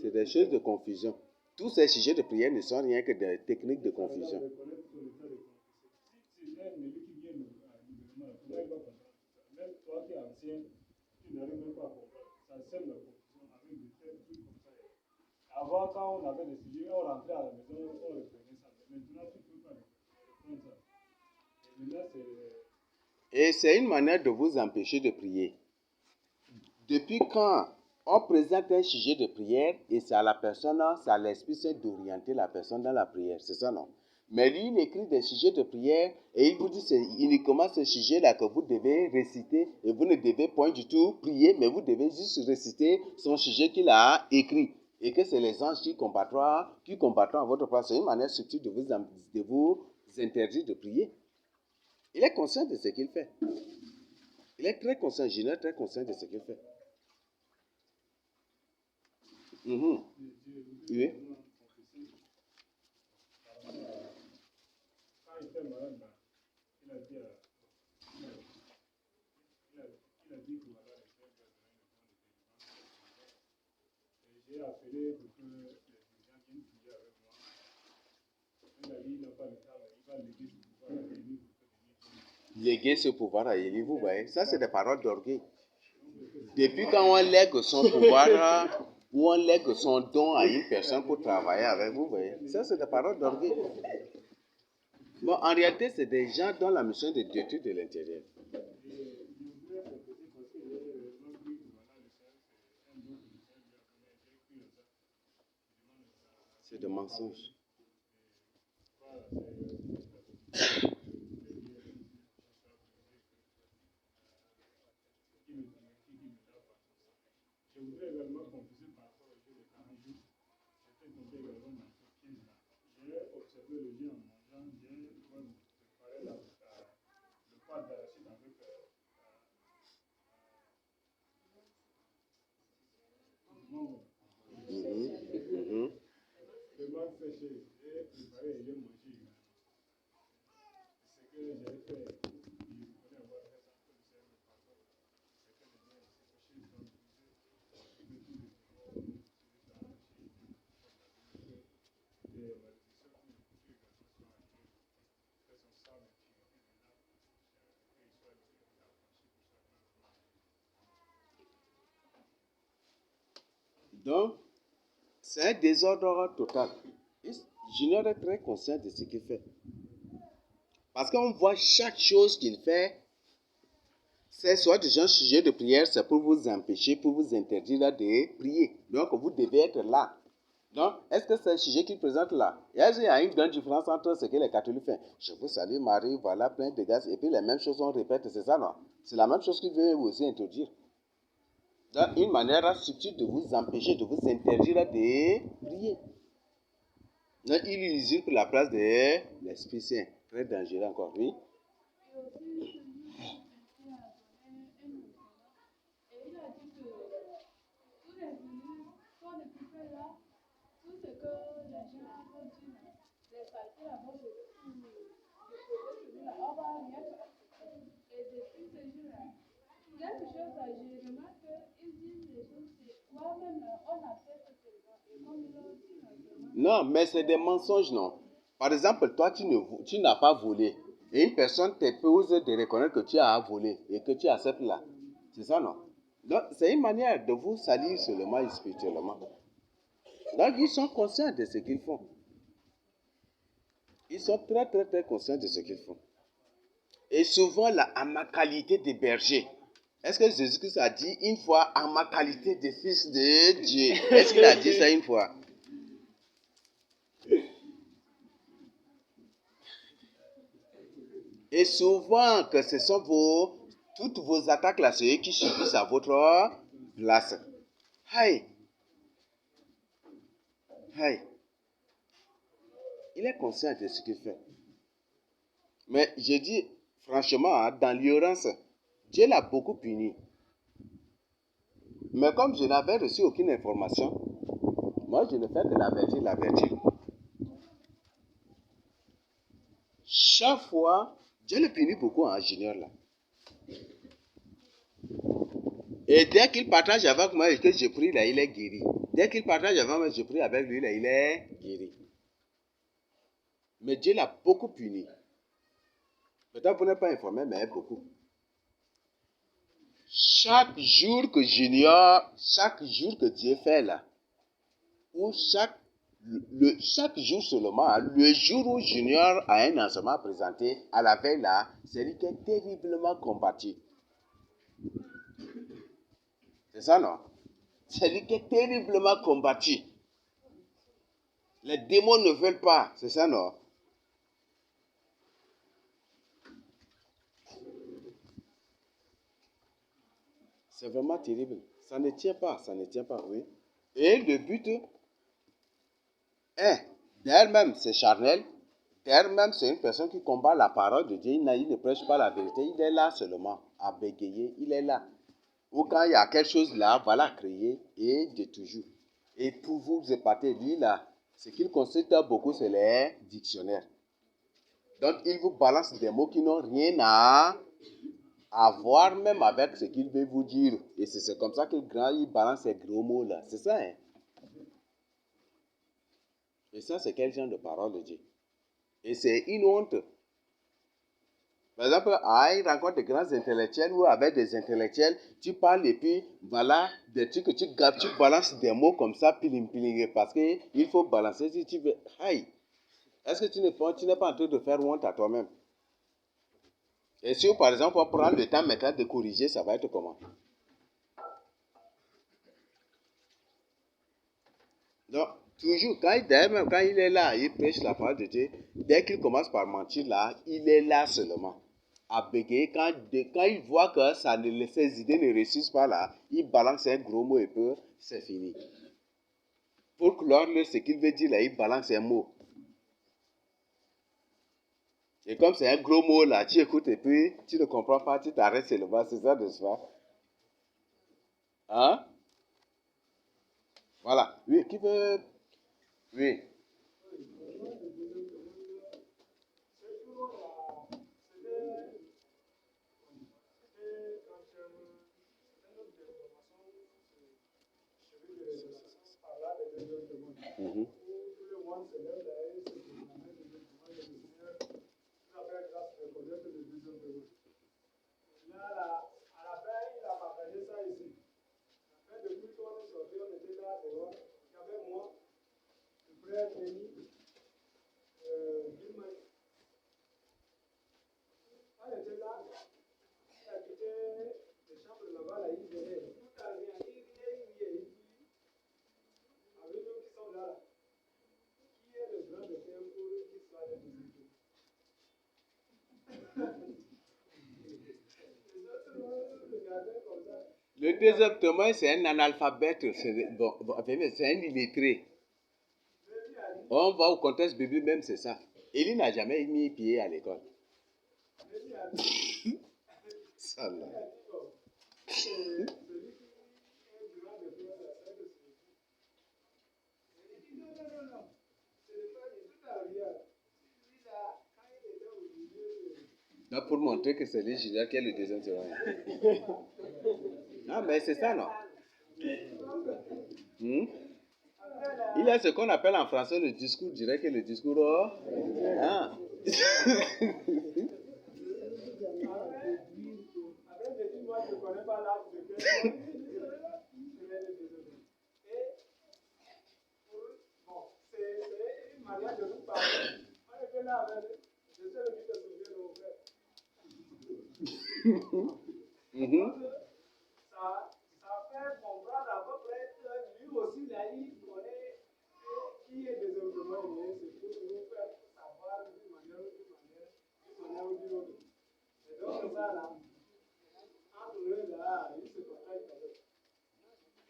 c'est des choses de confusion. Tous ces sujets de prière ne sont rien que des techniques de confusion. Si c'est un élu qui vient au gouvernement, comment il va comprendre ça? Même toi qui es ancien, tu n'arrives même pas à comprendre. Ça sème la confusion avec des trucs comme ça. Avant, quand on avait des sujets, on rentrait à la maison, on reprenait ça. Mais maintenant, tu ne peux pas reprendre ça. Et maintenant, c'est. Et c'est une manière de vous empêcher de prier. Depuis quand on présente un sujet de prière et c'est à la personne, c'est à l'Esprit Saint d'orienter la personne dans la prière, c'est ça non? Mais lui, il écrit des sujets de prière et il vous dit c'est uniquement ce sujet-là que vous devez réciter et vous ne devez point du tout prier, mais vous devez juste réciter son sujet qu'il a écrit et que c'est les anges qui combattront à votre place. C'est une manière subtile de vous interdire de prier. Il est conscient de ce qu'il fait. Il est très conscient, Gino est très conscient de ce qu'il fait. Oui. Quand il était malade, il a dit que voilà, j'ai appelé pour que les dirigeants viennent prier avec moi. Il a dit qu'il n'a pas le temps, il va léguer ce pouvoir à Élie. Léguer ce pouvoir à Élie, vous voyez, ça c'est des paroles d'orgueil. Depuis quand on lègue son pouvoir ou on lègue son don à une personne pour travailler avec vous, voyez, ça c'est des paroles d'orgueil. Bon, en réalité, c'est des gens dont la mission est de détruire de l'intérieur. C'est des mensonges. Je voudrais également confuser par rapport au jeu de 40 jours. J'étais tombé également dans ce piège-là. J'ai observé le jeu en mangeant, j'ai préparé le pâte d'arachide avec le mangue séché. J'ai préparé et j'ai mangé également. Ce que j'ai fait, je voulais avoir fait ça comme c'est le passage. C'est que les gens séchés dans le Donc, c'est un désordre total. Junior est très conscient de ce qu'il fait. Parce qu'on voit chaque chose qu'il fait, c'est soit déjà un sujet de prière, c'est pour vous empêcher, pour vous interdire de prier. Donc, vous devez être là. Donc, est-ce que c'est un sujet qu'il présente là? Il y a une grande différence entre ce que les catholiques font. Je vous salue Marie, voilà, plein de grâce. Et puis les mêmes choses on répète, c'est ça non? C'est la même chose qu'il veut aussi introduire. Donc, une manière subtile de vous empêcher, de vous interdire de prier. Donc, il usurpe la place de l'Esprit Saint. Très dangereux encore, oui. Non, mais c'est des mensonges, non. Par exemple, toi, tu n'as pas volé. Et une personne t'épose de reconnaître que tu as volé et que tu acceptes là. C'est ça, non? Donc, c'est une manière de vous salir seulement et spirituellement. Donc, ils sont conscients de ce qu'ils font. Ils sont très, très, très conscients de ce qu'ils font. Et souvent, là, à ma qualité de berger, est-ce que Jésus-Christ a dit une fois à ma qualité de fils de Dieu? Est-ce qu'il a dit ça une fois? Et souvent, que ce sont toutes vos attaques là, c'est eux qui subissent à votre place. Aïe. Aïe. Il est conscient de ce qu'il fait. Mais je dis franchement, dans l'ignorance, Dieu l'a beaucoup puni. Mais comme je n'avais reçu aucune information, moi je ne fais que l'avertir. Chaque fois, Dieu le punit beaucoup en junior là. Et dès qu'il partage avec moi et que je prie, là, il est guéri. Dès qu'il partage avec moi, je prie avec lui, là, il est guéri. Mais Dieu l'a beaucoup puni. Peut-être vous n'êtes pas informé, mais beaucoup. Chaque jour que j'ignore, chaque jour que Dieu fait là, ou chaque jour seulement, le jour où j'ignore a un enseignement présenté, à la veille là, c'est lui qui est terriblement combattu. C'est ça, non? C'est lui qui est terriblement combattu. Les démons ne veulent pas, c'est ça, non? C'est vraiment terrible. Ça ne tient pas, oui. Et le but est, d'elle-même, c'est charnel. D'elle-même, c'est une personne qui combat la parole de Dieu. Il ne prêche pas la vérité. Il est là seulement, à bégayer. Il est là. Ou quand il y a quelque chose là, voilà, créer et de toujours. Et pour vous épater, lui là, ce qu'il consulte beaucoup, c'est les dictionnaires. Donc, il vous balance des mots qui n'ont rien à voir même avec ce qu'il veut vous dire. Et c'est comme ça qu'il balance ces gros mots là. C'est ça, hein? Et ça, c'est quel genre de parole de Dieu? Et c'est une honte. Par exemple, à une rencontre de grands intellectuels ou avec des intellectuels, tu parles et puis voilà, des trucs que tu balances des mots comme ça, piling, parce qu'il faut balancer si tu veux. Aïe! Est-ce que tu n'es pas en train de faire honte à toi-même? Et si par exemple on prend le temps maintenant de corriger, ça va être comment? Donc, toujours, quand il est là, il prêche la parole de Dieu, dès qu'il commence par mentir là, il est là seulement. À bégayer, quand il voit que ses idées ne réussissent pas là, il balance un gros mot et puis c'est fini. Pour clore ce qu'il veut dire là, il balance un mot. Et comme c'est un gros mot là, tu écoutes et puis tu ne comprends pas, tu t'arrêtes seulement, c'est ça de soi. Hein? Voilà. Oui, qui veut... Oui. Mhm. Le deuxième témoin, c'est un analphabète, c'est un illettré. On va au contexte biblique, même c'est ça. Élie n'a jamais mis pied à l'école. Ça là. Donc pour montrer que c'est lui, Julien, qui est le deuxième témoin. Non, mais c'est ça, non? Il a ce qu'on appelle en français le discours direct et le discours... Ah.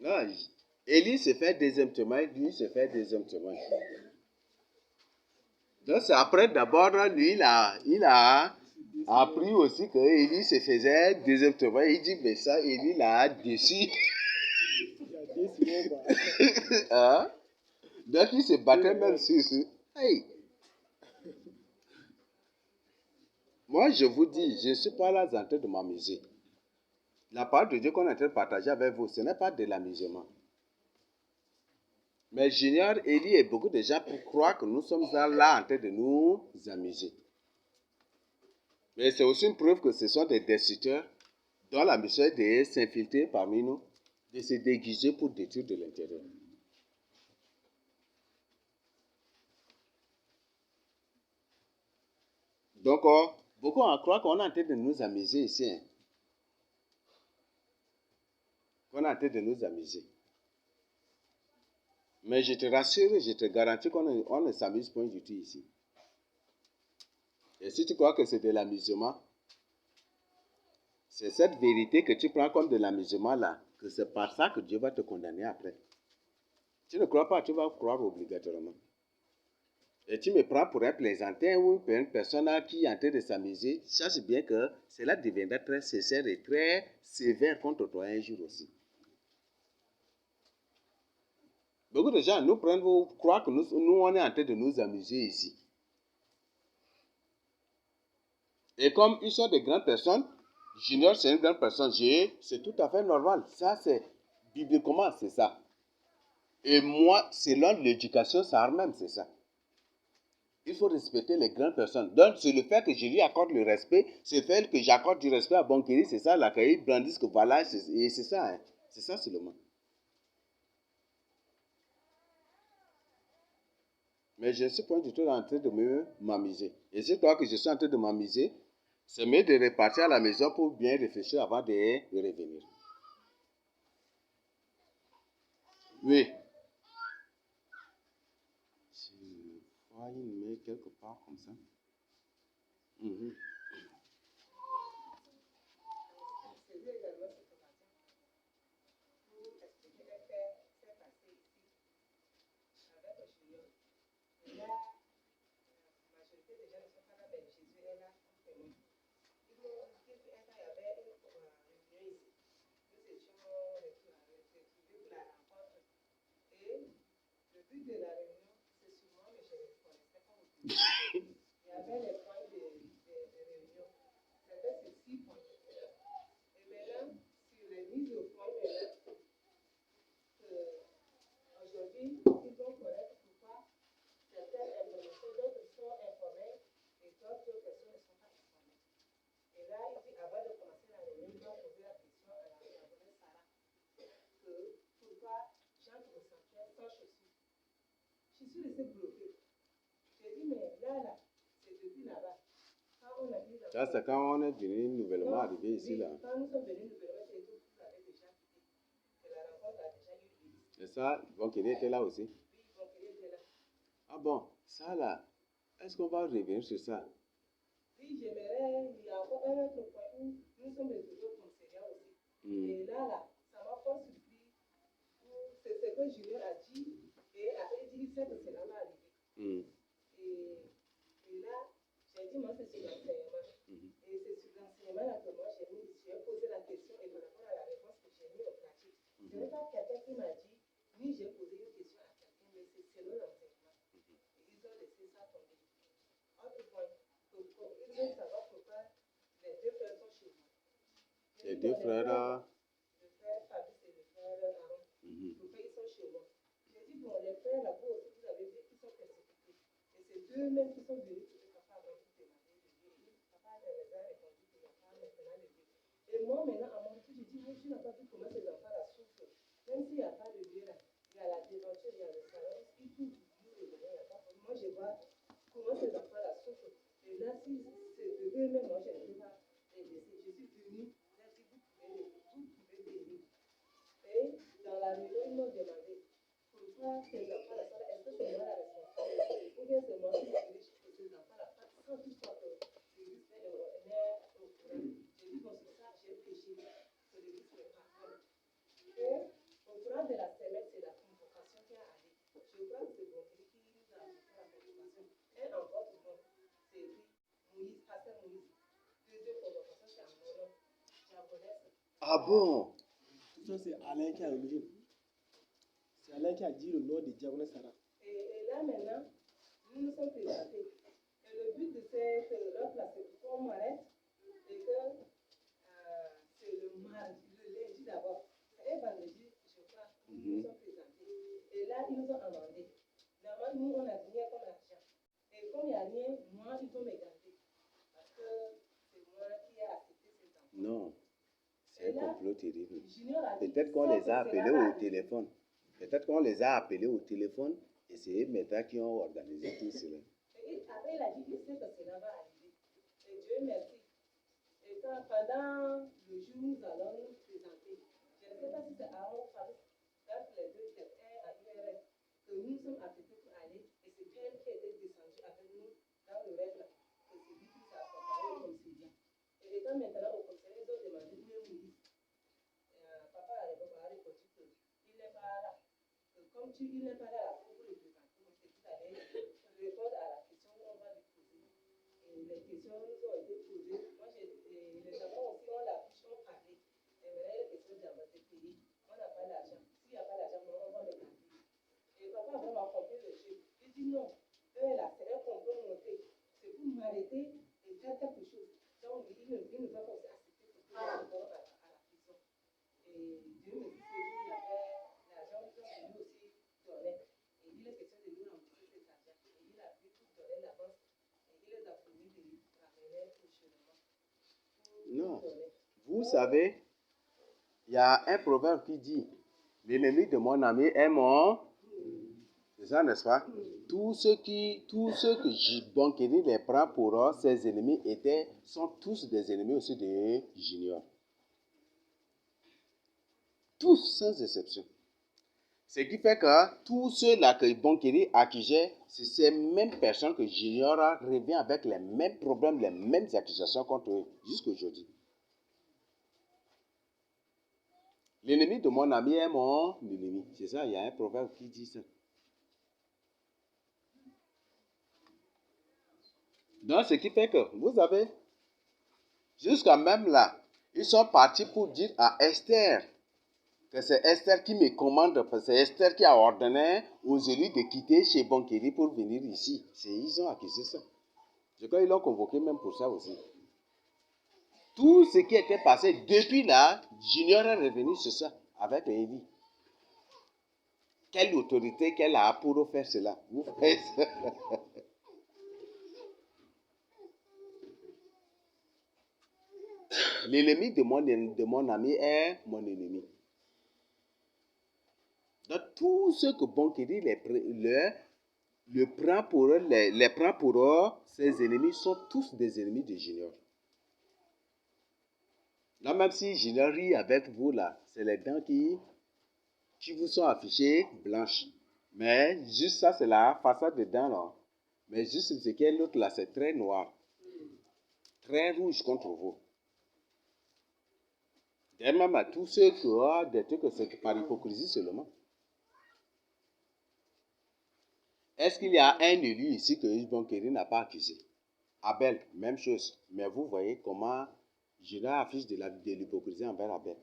Non, Élie se fait deuxième témoin, lui se fait deuxième témoin. Donc c'est après d'abord, lui, il a appris aussi que Élie se faisait deuxième témoin. Il dit, mais ça, Élie l'a déçu. Hein? Donc il se battait même sur ce. Hey. Moi, je vous dis, je ne suis pas là en train de m'amuser. La parole de Dieu qu'on est en train de partager avec vous, ce n'est pas de l'amusement. Mais Junior, Eli et beaucoup de gens croient que nous sommes là en train de nous amuser. Mais c'est aussi une preuve que ce sont des destructeurs dont la mission est de s'infiltrer parmi nous, de se déguiser pour détruire de l'intérieur. Donc, beaucoup en croient qu'on est en train de nous amuser ici. Hein. Qu'on est en train de nous amuser. Mais je te rassure, je te garantis qu'on ne s'amuse point du tout ici. Et si tu crois que c'est de l'amusement, c'est cette vérité que tu prends comme de l'amusement là, que c'est par ça que Dieu va te condamner après. Tu ne crois pas, tu vas croire obligatoirement. Et tu me prends pour un plaisantin ou une personne qui est en train de s'amuser, sache bien que cela deviendra très sincère et très sévère contre toi un jour aussi. Beaucoup de gens nous prennent pour croire que nous on est en train de nous amuser ici. Et comme ils sont des grandes personnes, Junior c'est une grande personne, c'est tout à fait normal. Ça c'est, bibliquement c'est ça. Et moi, selon l'éducation, ça même c'est ça. Il faut respecter les grandes personnes. Donc, c'est le fait que je lui accorde le respect, c'est le fait que j'accorde du respect à Bonkeri, c'est ça, là, qu'ils brandissent que voilà, et c'est ça, hein. C'est ça seulement. Mais je ne suis pas du tout en train de m'amuser. Et c'est toi que je suis en train de m'amuser, c'est mieux de repartir à la maison pour bien réfléchir avant de revenir. Oui. Je vois une mail quelque part comme ça. Mm-hmm. Ça, c'est quand on est venu nouvellement arrivé ici, là. Et ça, Bonkeri était là aussi. Ah bon, ça là, est-ce qu'on va revenir sur ça? Oui, j'aimerais, il y a encore un autre point où nous sommes toujours conseillers aussi. Et là, ça m'a pas surpris. C'est ce que Julien a dit, et après il dit que cela va arriver. Et là, j'ai dit, moi, c'est sur l'enseignement. Et c'est sur l'enseignement-là que moi, j'ai posé la question et par rapport à la réponse que j'ai mise en pratique. Ce n'est pas quelqu'un qui m'a dit, ni j'ai posé une question à quelqu'un, mais c'est selon l'enseignement. Et ils ont laissé ça tomber. Autre point, ils veulent savoir pourquoi les deux frères sont chez moi. Les deux frères, le frère Fabrice et le frère Aaron, pourquoi ils sont chez moi? J'ai dit, bon, les frères là-bas aussi, vous avez vu qu'ils sont persécutés. Et c'est eux-mêmes qui sont venus trouver papa avant de demander le Dieu. Papa les a répondu qu'il n'y a pas maintenant le Dieu. Et moi, maintenant, à mon tour, je dis, tu n'as pas vu comment ces enfants-là souffrent. Même s'il n'y a pas de Dieu là, il y a la déventure, il y a le salon, ils tout il n'y a pas. Moi, je vois comment ces enfants-là souffrent. Et là, si c'est de eux-mêmes, moi, je ne peux pas les laisser. Je suis venue, là, si vous pouvez bénir. Et dans la maison, ils m'ont demandé pourquoi ces enfants-là sont là. Est-ce que c'est moi la responsable? Ou bien c'est moi qui dirige ces enfants-là? Sans toutefois que le Christ est au courant. J'ai dit, bon, c'est ça, j'ai péché, que le Christ me pardonne. Et au courant de la semaine, c'est la convocation qui a allé. Je crois que c'est Bonkeri qui nous a fait la convocation. Et encore, c'est lui, Moïse, pasteur Moïse. Deuxième convocation, c'est en mon nom. Japonais. Ah bon? Ça, c'est Alain qui a l'origine. C'est Alain qui a dit le nom de Diagonais Sarah. Et là, maintenant, nous nous sommes présentés. Et le but de cette offre-là, c'est qu'on m'arrête et que c'est le le lundi d'abord. C'est un vendredi, je crois, ils nous ont présentés. Et là, ils nous ont amendé. Normalement, nous, on a donné comme l'argent. Et comme il n'y a rien, moi, ils vont me garder. Parce que c'est moi qui ai accepté ces enfants. Non, c'est un complot terrible. Junior a dit, Peut-être qu'on sans les a que appelés cela va au arriver. téléphone. Peut-être qu'on les a appelés au téléphone et c'est eux maintenant qui ont organisé tout cela. Et après, il a dit, il sait que cela va arriver. Et Dieu merci. Et quand, pendant le jour où nous allons nous présenter, je ne sais pas si c'est à mon Fabrice, entre les deux, c'est un à URS, que nous sommes affectés pour aller, et c'est elle qui était descendue avec nous dans le rêve là, que c'est lui qui s'est accompagné au commissariat. Et étant maintenant au commissariat, ils ont demandé où est Moïse. Papa a répondu qu'il n'est pas là. Que comme il n'est pas là pour le présenter, c'est qu'il allait répondre à la question qu'on va lui poser. Et les questions nous ont été posées. Moi, les enfants aussi, on l'a bouche, on parlait. Et maintenant, les questions d'ambassade payées. On n'a pas d'argent. S'il n'y a pas d'argent, on va les garder. Et papa a vraiment compris le jeu. Il dit non. Eux, là, c'est un complot monté. C'est pour m'arrêter et faire quelque chose. Donc, il ne va pas aussi accepter ce que nous avons à la prison. Et Dieu me dit que il y avait l'argent que lui aussi donnait. Et il est question de lui rembourser cet argent. Et il a pu tout donner l'avance. Et il les a promis de lui ramener prochainement. Non. Vous savez, il y a un proverbe qui dit, l'ennemi de mon ami est mon... C'est ça, n'est-ce pas? Tous ceux que Bonkeri les prend pour ses ennemis sont tous des ennemis aussi de Junior. Tous, sans exception. Ce qui fait que tous ceux-là que Bonkeri accusait, c'est ces mêmes personnes que Junior revient avec les mêmes problèmes, les mêmes accusations contre eux, jusqu'à aujourd'hui. L'ennemi de mon ami est mon ennemi. C'est ça, il y a un proverbe qui dit ça. Donc, ce qui fait que, vous savez, jusqu'à même là, ils sont partis pour dire à Esther que c'est Esther qui me commande, parce que c'est Esther qui a ordonné aux élus de quitter chez Bonkeri pour venir ici. Ils ont accusé ça. Je crois qu'ils l'ont convoqué même pour ça aussi. Tout ce qui était passé depuis là, Junior est revenu sur ça, avec Élie. Quelle autorité qu'elle a pour faire cela? Vous faites ça. L'ennemi de mon ami est mon ennemi. Donc, tout ce que Bonkeri les prend pour eux, ses ennemis sont tous des ennemis de Junior. Là, même si Junior rit avec vous, là, c'est les dents qui vous sont affichées blanches. Mais juste ça, c'est la façade des dents, là. Mais juste ce qui est l'autre, là, c'est très noir. Très rouge contre vous. Et même à tous ceux qui ont des trucs, c'est par hypocrisie seulement. Est-ce qu'il y a un élu ici que Bonkeri n'a pas accusé? Abel, même chose. Mais vous voyez comment Junior affiche de l'hypocrisie envers Abel.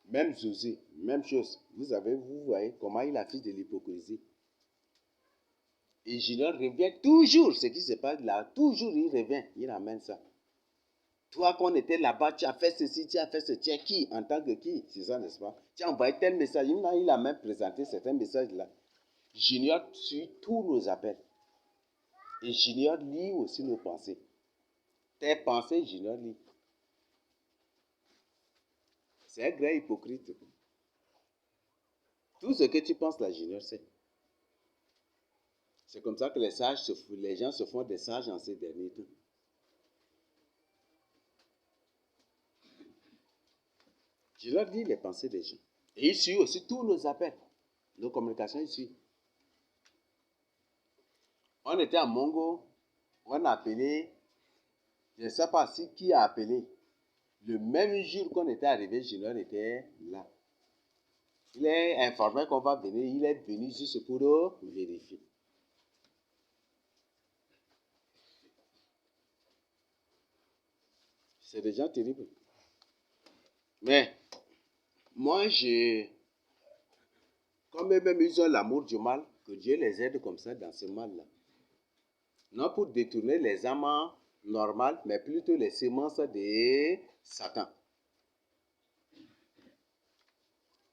Même Josué, même chose. Vous voyez comment il affiche de l'hypocrisie. Et Junior revient toujours, ce qui se passe là, toujours il revient, il ramène ça. Toi, qu'on était là-bas, tu as fait ceci, tu as fait ce, tu es qui, en tant que qui? C'est ça, n'est-ce pas? Tu as envoyé tel message, il a même présenté certains messages là. Junior suit tous nos appels. Et Junior lit aussi nos pensées. Tes pensées, Junior lit. C'est un grand hypocrite. Tout ce que tu penses là, Junior sait. C'est comme ça que les gens se font des sages en ces derniers temps. Junior lit les pensées des gens. Et il suit aussi tous nos appels. Nos communications, il suit. On était à Mongo, on a appelé, je ne sais pas qui a appelé. Le même jour qu'on était arrivé, Junior était là. Il est informé qu'on va venir, il est venu juste pour vérifier. C'est des gens terribles. Mais, moi, comme eux-mêmes ils ont l'amour du mal, que Dieu les aide comme ça dans ce mal-là. Non pour détourner les âmes normales, mais plutôt les semences de Satan.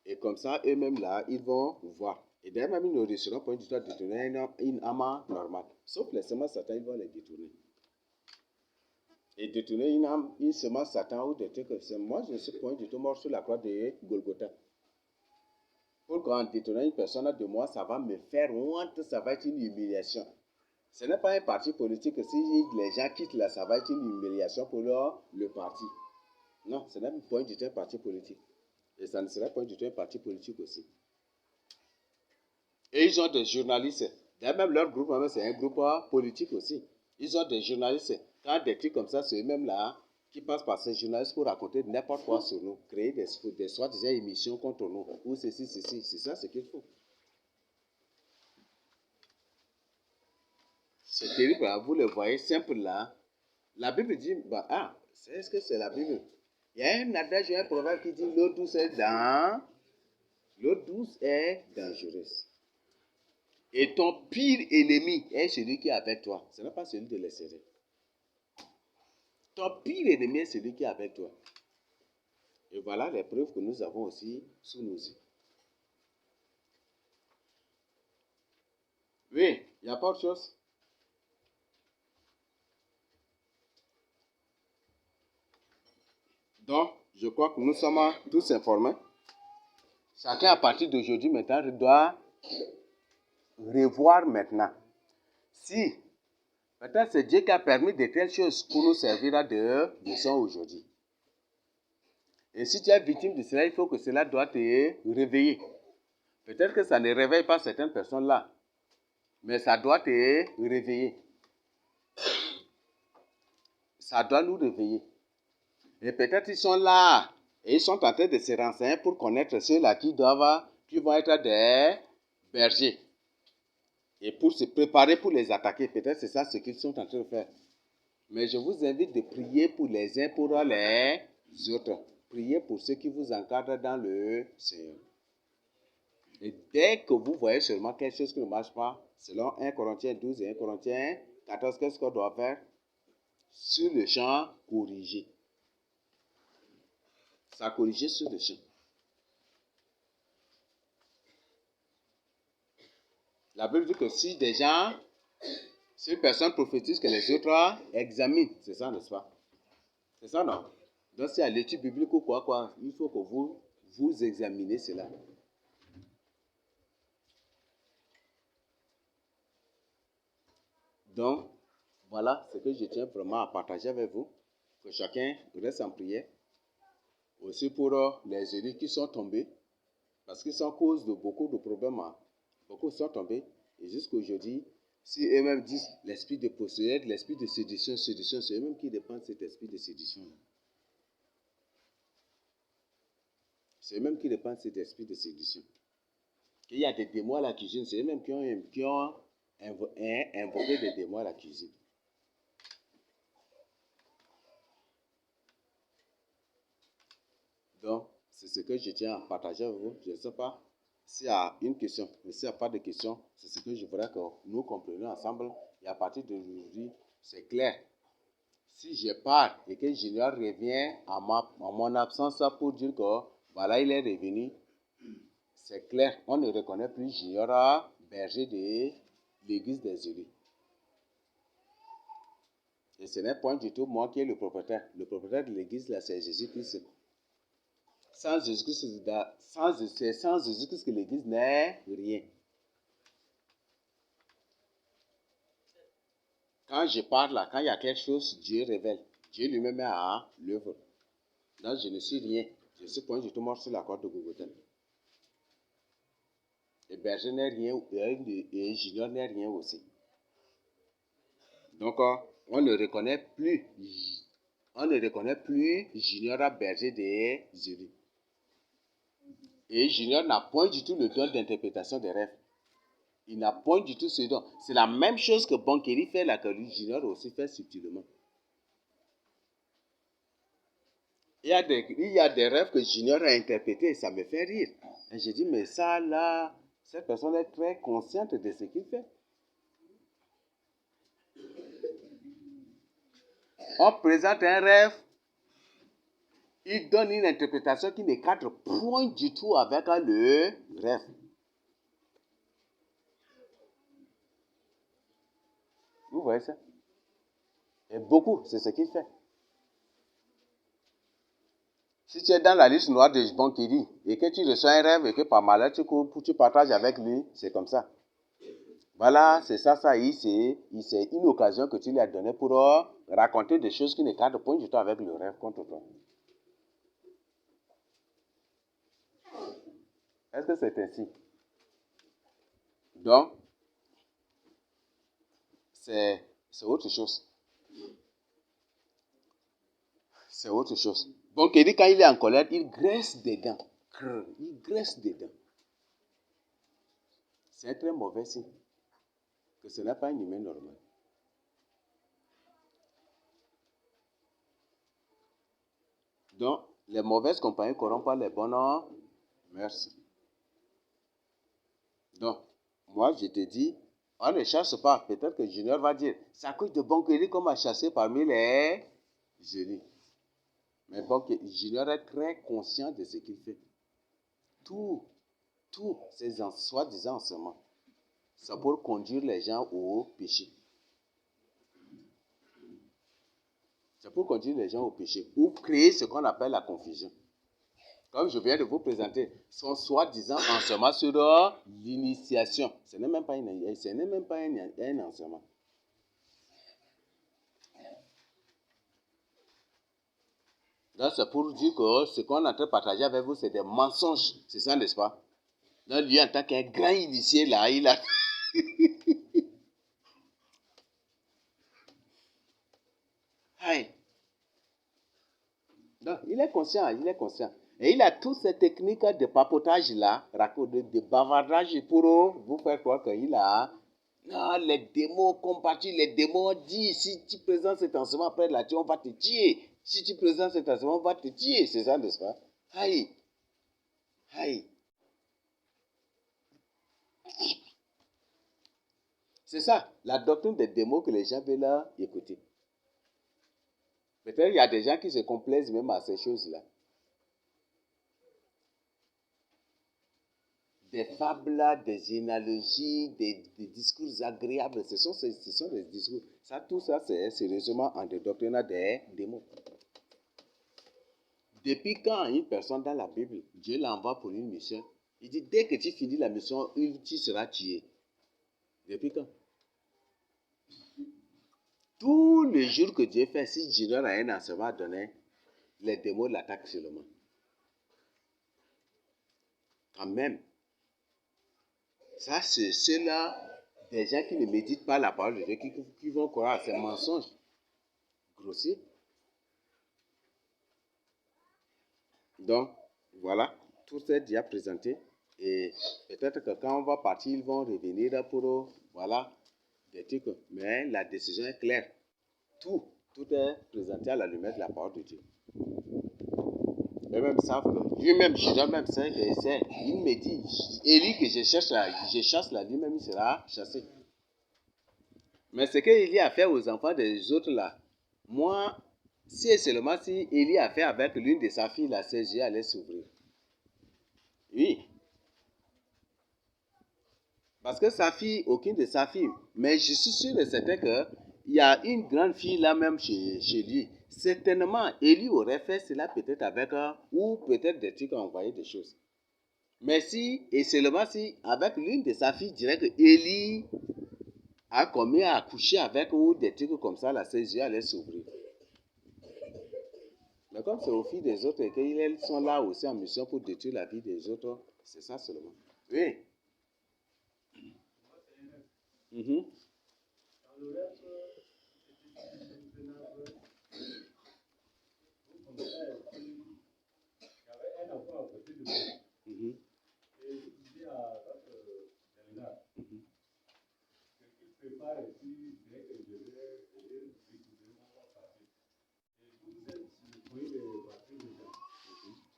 Et comme ça, eux-mêmes là, ils vont voir. Et d'ailleurs, même ils ne réussiront pas du tout à détourner une âme normale. Sauf les semences Satan, ils vont les détourner. Et détourner une âme, une semence Satan ou des trucs comme ça. Moi, je ne suis point du tout mort sur la croix de Golgotha. Pour qu'en détournant une personne de moi, ça va me faire honte, ça va être une humiliation. Ce n'est pas un parti politique. Si les gens quittent là, ça va être une humiliation pour le parti. Non, ce n'est pas du tout un parti politique. Et ça ne serait pas du tout un parti politique aussi. Et ils ont des journalistes. D'ailleurs, même leur groupe, c'est un groupe politique aussi. Ils ont des journalistes. Quand des trucs comme ça, c'est eux-mêmes là qui passent par ces journalistes pour raconter n'importe quoi sur nous, créer des soi-disant émissions contre nous, ou ceci. C'est ça ce qu'il faut. C'est terrible, là. Vous le voyez simple là. La Bible dit, est-ce que c'est la Bible? Il y a un adage, un proverbe qui dit l'eau douce est dangereuse. Et ton pire ennemi est celui qui est avec toi. Ce n'est pas celui de l'extérieur. Ton pire ennemi est celui qui est avec toi. Et voilà les preuves que nous avons aussi sous nos yeux. Oui, il n'y a pas autre chose. Donc, je crois que nous sommes tous informés. Chacun à partir d'aujourd'hui maintenant doit revoir maintenant. Si peut-être c'est Dieu qui a permis de telles choses pour nous servir de leçon aujourd'hui. Et si tu es victime de cela, il faut que cela doit te réveiller. Peut-être que ça ne réveille pas certaines personnes-là, mais ça doit te réveiller. Ça doit nous réveiller. Et peut-être ils sont là, et ils sont en train de se renseigner pour connaître ceux-là qui vont être des bergers. Et pour se préparer pour les attaquer, peut-être c'est ça ce qu'ils sont en train de faire. Mais je vous invite de prier pour les uns pour les autres. Priez pour ceux qui vous encadrent dans le Seigneur. Et dès que vous voyez seulement quelque chose qui ne marche pas, selon 1 Corinthiens 12 et 1 Corinthiens 14, qu'est-ce qu'on doit faire? Sur le champ, corriger. Ça corriger sur le champ. La Bible dit que si une personne prophétise que les autres examinent, c'est ça, n'est-ce pas? C'est ça, non? Donc, si à l'étude biblique ou quoi, il faut que vous examinez cela. Donc, voilà ce que je tiens vraiment à partager avec vous. Que chacun reste en prière. Aussi pour les élus qui sont tombés. Parce qu'ils sont cause de beaucoup de problèmes. Beaucoup sont tombés. Et jusqu'à aujourd'hui, si eux-mêmes disent l'esprit de posséder, l'esprit de séduction, c'est eux-mêmes qui dépendent de cet esprit de séduction. C'est eux-mêmes qui dépendent de cet esprit de séduction. Il y a des démons à la cuisine, c'est eux-mêmes qui ont invoqué des démons à la cuisine. Donc, c'est ce que je tiens à partager avec vous. Je ne sais pas s'il y a une question, mais s'il n'y a pas de question, c'est ce que je voudrais que nous comprenions ensemble. Et à partir d'aujourd'hui, c'est clair. Si je pars et que Junior revient à mon absence pour dire que voilà, il est revenu, c'est clair, on ne reconnaît plus Junior berger de l'église des élus. Et ce n'est point du tout moi qui est le propriétaire. Le propriétaire de l'église, là, c'est Jésus-Christ. Sans Jésus-Christ que l'église n'est rien. Quand je parle là, quand il y a quelque chose, Dieu révèle. Dieu lui-même est à l'œuvre. Donc je ne suis rien. Je suis point du tout mort sur la croix de Golgotha. Et berger n'est rien, et Junior n'est rien aussi. Donc on ne reconnaît plus Junior à berger des élus. Et Junior n'a point du tout le don d'interprétation des rêves. Il n'a point du tout ce don. C'est la même chose que Bankeri fait là, que Junior aussi fait subtilement. Il y a des rêves que Junior a interprétés et ça me fait rire. Et j'ai dit, mais ça là, cette personne est très consciente de ce qu'il fait. On présente un rêve, il donne une interprétation qui ne cadre point du tout avec le rêve. Vous voyez ça? Et beaucoup, c'est ce qu'il fait. Si tu es dans la liste noire de Bonkiri et que tu reçois un rêve et que par malheur tu partages avec lui, c'est comme ça. Voilà, c'est ça, c'est une occasion que tu lui as donnée pour raconter des choses qui ne cadrent point du tout avec le rêve contre toi. Est-ce que c'est ainsi? Donc, c'est autre chose. C'est autre chose. Donc, il dit quand il est en colère, il graisse des dents. Il graisse des dents. C'est un très mauvais signe. Que ce n'est pas un humain normal. Donc, les mauvaises compagnies corrompent pas les bonnes mœurs. Donc, moi, je te dis, on ne chasse pas. Peut-être que Junior va dire, ça coûte de Bonkiri qu'on m'a chassé parmi les génies. Mais Junior est très conscient de ce qu'il fait. Tous ces soi-disant enseignements, c'est pour conduire les gens au péché. C'est pour conduire les gens au péché ou créer ce qu'on appelle la confusion. Comme je viens de vous présenter, son soi-disant enseignement sur l'initiation. Ce n'est même pas un enseignement. Donc c'est pour dire que ce qu'on est en train de partager avec vous, c'est des mensonges. C'est ça, n'est-ce pas? Donc lui, en tant qu'un grand initié, là, il a... Aïe. Donc, il est conscient. Et il a toutes ces techniques de papotage-là, de bavardage pour vous faire croire qu'il a... Non, les démons combattus, les démons disent, si tu présentes cet enseignement après là, on va te tuer. Si tu présentes cet enseignement, on va te tuer. C'est ça, n'est-ce pas? Aïe. Aïe. C'est ça, la doctrine des démons que les gens veulent écouter. Peut-être qu'il y a des gens qui se complaisent même à ces choses-là. Des fables, des généalogies, des discours agréables, ce sont des discours. Ça, tout ça, c'est sérieusement en des doctrines des démons. Depuis quand une personne dans la Bible, Dieu l'envoie pour une mission, il dit dès que tu finis la mission, tu seras tué. Depuis quand? Tous les jours que Dieu fait, si Dieu a un enseignement à donner, les démons l'attaquent seulement. Quand même. Ça, c'est ceux-là, des gens qui ne méditent pas la parole de Dieu, qui vont croire à ces mensonges grossiers. Donc, voilà, tout ça est déjà présenté. Et peut-être que quand on va partir, ils vont revenir pour, voilà, des trucs. Mais la décision est claire. Tout est présenté à la lumière de la parole de Dieu. Eux-mêmes savent que lui-même, Judas même sait que c'est. Il me dit, Élie que je chasse là, lui-même il sera chassé. Mais ce qu'Élie a fait aux enfants des autres là, moi, si et seulement si Élie a fait avec l'une de sa filles là, ses yeux allaient s'ouvrir. Oui. Parce que sa fille, aucune de sa fille, mais je suis sûr et certain qu'il y a une grande fille là même chez lui. Certainement, Élie aurait fait cela peut-être avec ou peut-être des trucs à envoyer des choses. Mais si, et seulement si, avec l'une de sa fille, je dirais que Élie a commis à coucher avec ou des trucs comme ça, là, ses yeux allaient s'ouvrir. Mais comme c'est au fil des autres et qu'ils sont là aussi en mission pour détruire la vie des autres, c'est ça seulement. Oui. Mm-hmm. Dans le rêve, c'était un arbre. Comme ça, il y avait un enfant à côté de moi. Mm-hmm. Et il disait à notre Bernard qu'il prépare ici, dès que je vais venir, on va partir. Et vous êtes sur le point de partir déjà.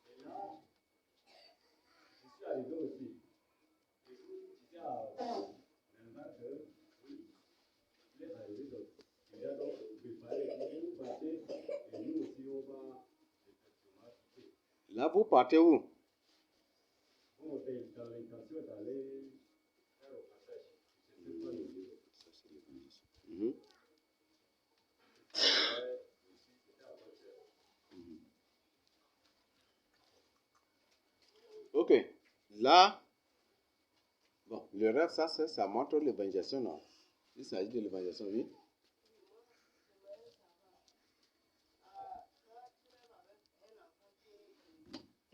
Et là, je suis arrivé aussi. Et vous disiez à Bernard que oui, il est arrivé donc. Il a donc préparé, il vous partez Là, vous partez où? On était dans l'intention d'aller faire au passage. Je sais pas le lieu. Ça, c'est l'évangile. Mhm. Ok. Là, bon, le rêve, ça montre l'évangélisation, non? Il s'agit de l'évangélisation, oui.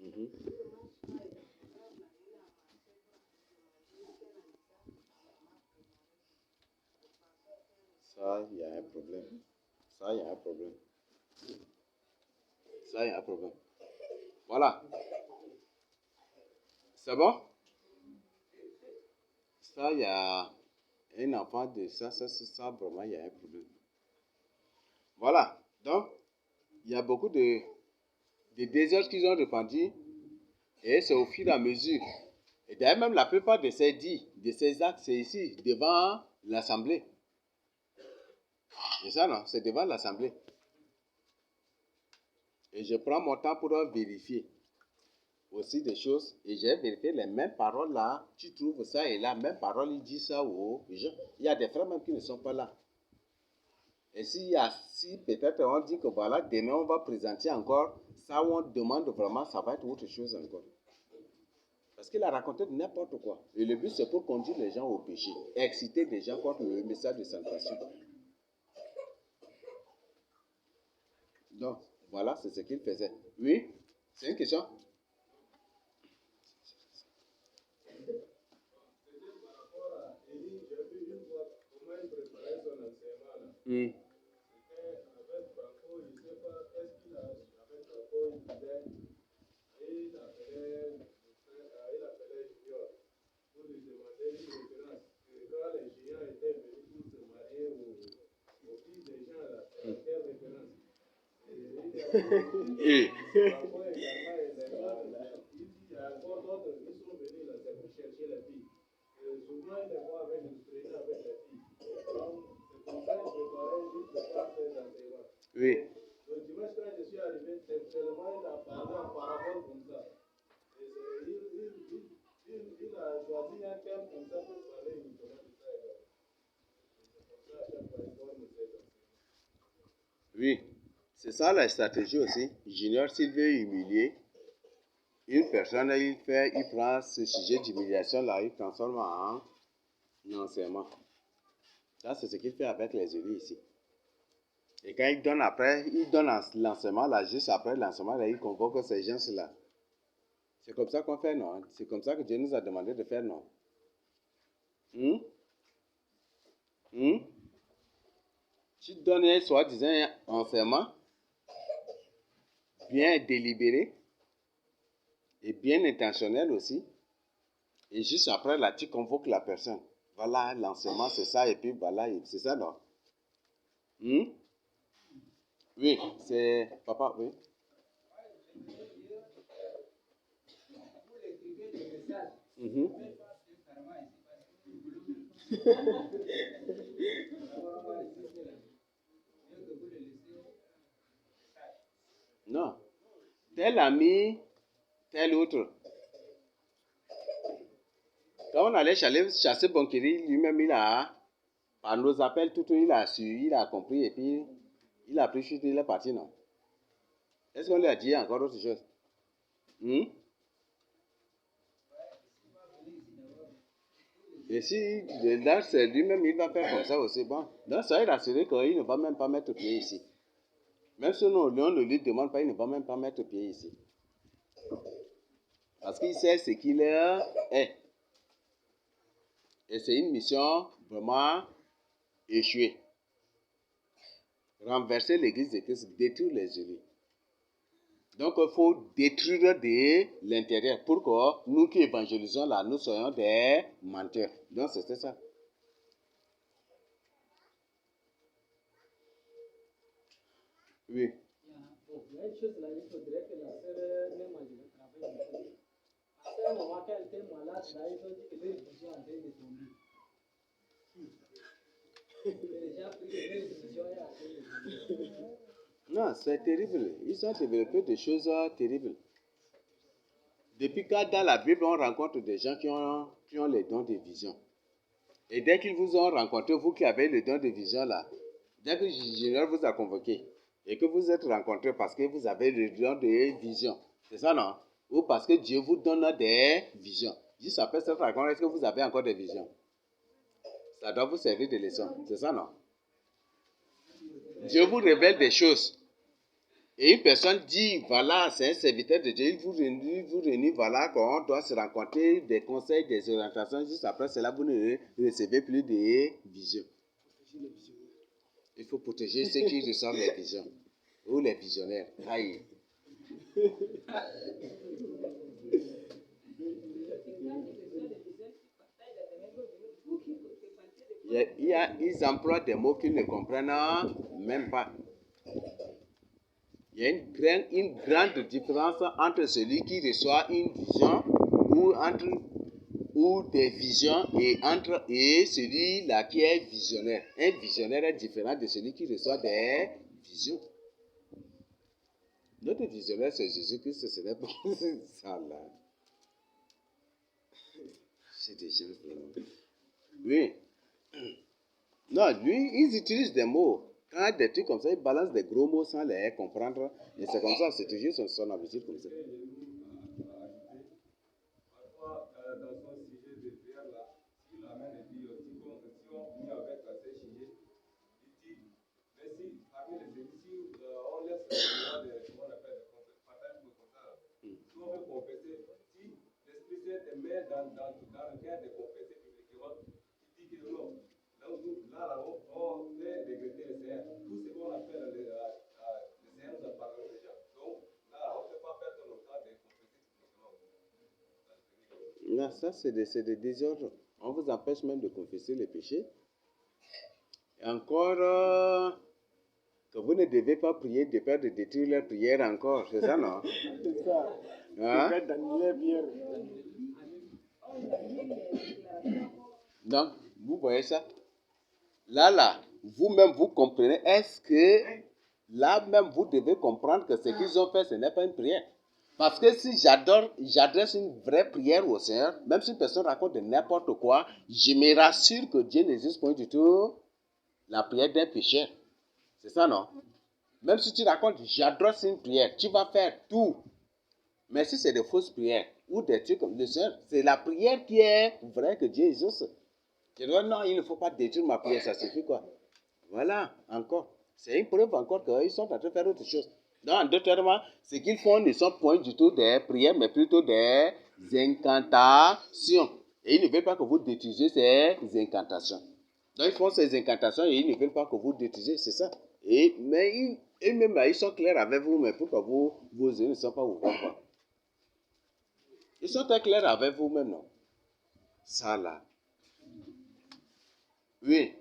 Mhm. Ça, il y a un problème. Ça, il y a un problème. Ça, il y a un problème. Voilà. C'est bon? Ça, il y a un enfant de ça, vraiment, il y a un problème. Voilà. Donc, il y a beaucoup de déserts qu'ils ont répandus et c'est au fur et à mesure. Et d'ailleurs, même la plupart de ces dits, de ces actes, c'est ici, devant l'Assemblée. C'est ça, non? C'est devant l'Assemblée. Et je prends mon temps pour vérifier aussi des choses. Et j'ai vérifié les mêmes paroles là. Tu trouves ça et là, même paroles, il dit ça aux gens. Il y a des frères même qui ne sont pas là. Et si peut-être on dit que voilà, demain on va présenter encore, ça on demande vraiment, ça va être autre chose encore. Parce qu'il a raconté n'importe quoi. Et le but c'est pour conduire les gens au péché, exciter les gens contre le message de salvation. Donc, voilà, c'est ce qu'il faisait. Oui, c'est une question? Mm. Et oui. Donc, dimanche, quand je suis arrivé, c'est seulement il a parlé en parabole comme ça. Et il a choisi un thème comme ça pour parler uniquement de ça. C'est comme ça à chaque fois, il doit nous aider. Oui, c'est ça la stratégie aussi. Junior, s'il veut humilier une personne, il prend ce sujet d'humiliation là, il transforme en enseignement. Ça, c'est ce qu'il fait avec les élus ici. Et quand il donne après, il donne l'enseignement là, juste après l'enseignement là, il convoque ces gens-là. C'est comme ça qu'on fait, non? C'est comme ça que Dieu nous a demandé de faire, non? Tu donnes un soi-disant enseignement bien délibéré et bien intentionnel aussi. Et juste après là, tu convoques la personne. Voilà, l'enseignement c'est ça, et puis voilà, c'est ça, non? Oui, c'est... Papa, oui. Non. Tel ami, tel autre. Quand on allait chasser Bonkiri, lui-même, par nos appels, tout, il a su, il a compris, et puis il a pris chute, il est parti, non? Est-ce qu'on lui a dit encore autre chose? Et si là, c'est lui-même, il va faire comme ça aussi, bon, dans ça, il a assuré qu'il ne va même pas mettre pied ici. Même si on ne lui demande pas, il ne va même pas mettre pied ici. Parce qu'il sait ce qu'il est. Et c'est une mission vraiment échouée. Renverser l'église de Christ, détruire les élus. Donc, il faut détruire de l'intérieur pour que nous qui évangélisons là, nous soyons des menteurs. Donc, c'était ça. Oui. Bon, il y a une chose là, il faudrait que la sœur m'imagine travaille un peu. À un moment, quand elle était malade, là, ils ont dit que les visions en train de tomber. Les gens prient que les visions est en train de tomber. Non, c'est terrible. Ils ont développé des choses terribles. Depuis quand dans la Bible on rencontre des gens qui ont les dons de vision. Et dès qu'ils vous ont rencontré, vous qui avez le don de vision là, dès que Junior vous a convoqué et que vous êtes rencontrés parce que vous avez le don de vision, c'est ça non? Ou parce que Dieu vous donne des visions. Juste après cette rencontre, est-ce que vous avez encore des visions? Ça doit vous servir de leçon, c'est ça non? Dieu vous révèle des choses. Et une personne dit, voilà, c'est un serviteur de Dieu, il vous réunit, voilà, qu'on doit se rencontrer, des conseils, des orientations. Juste après cela, vous ne recevez plus de visions. Il faut protéger ceux qui reçoivent les visions. Ou les visionnaires. Aïe. Ils emploient des mots qu'ils ne comprennent même pas. Il y a une grande différence entre celui qui reçoit une vision ou des visions et celui-là qui est visionnaire. Un visionnaire est différent de celui qui reçoit des visions. Notre visionnaire, c'est Jésus-Christ, ce n'est pas ça là. C'est des gens vraiment. Oui. Non, lui, ils utilisent des mots. Quand des trucs comme ça, ils balancent des gros mots sans les comprendre. Et c'est comme ça, c'est toujours son habitude comme ça. Parfois, dans son sujet de prière là, il amène et dit, si on finit avec ces sujets, il dit, mais si, parmi les éditions, on laisse comment on appelle, partage comme ça, si on veut confesser, si l'Esprit Saint te met dans le cœur de confesser publiquement, il dit que non. Donc, là, on fait regretter le Seigneur. Tout ce qu'on appelle le Seigneur nous a pardonné déjà. Donc, là, on ne peut pas perdre le temps de confesser publiquement. Non, ça, c'est des désordres. On vous empêche même de confesser les péchés. Et encore, que vous ne devez pas prier de peur de détruire leur prière encore. C'est ça, non? C'est ça. Hein? C'est d'annuler bien. Donc, vous voyez ça? Là, vous-même, vous comprenez. Est-ce que là même, vous devez comprendre que ce qu'ils ont fait, ce n'est pas une prière? Parce que si j'adresse une vraie prière au Seigneur, même si une personne raconte de n'importe quoi, je me rassure que Dieu n'existe pas du tout la prière d'un pécheur. C'est ça, non? Même si tu racontes, j'adresse une prière, tu vas faire tout. Mais si c'est des fausses prières ou des trucs comme le Seigneur, c'est la prière qui est vraie que Dieu exauce. Je dis, non, il ne faut pas détruire ma prière, ça suffit quoi? Voilà, encore. C'est une preuve encore qu'ils sont en train de faire autre chose. Donc, en d'autres termes, ce qu'ils font ne sont point du tout des prières, mais plutôt des incantations. Et ils ne veulent pas que vous détruisiez ces incantations. Donc, ils font ces incantations et ils ne veulent pas que vous détruisiez, c'est ça. Mais eux-mêmes, ils sont clairs avec vous, mais pourquoi vos yeux ne sont pas ouverts? Ils sont très clairs avec vous-même, non? Ça là. Oui.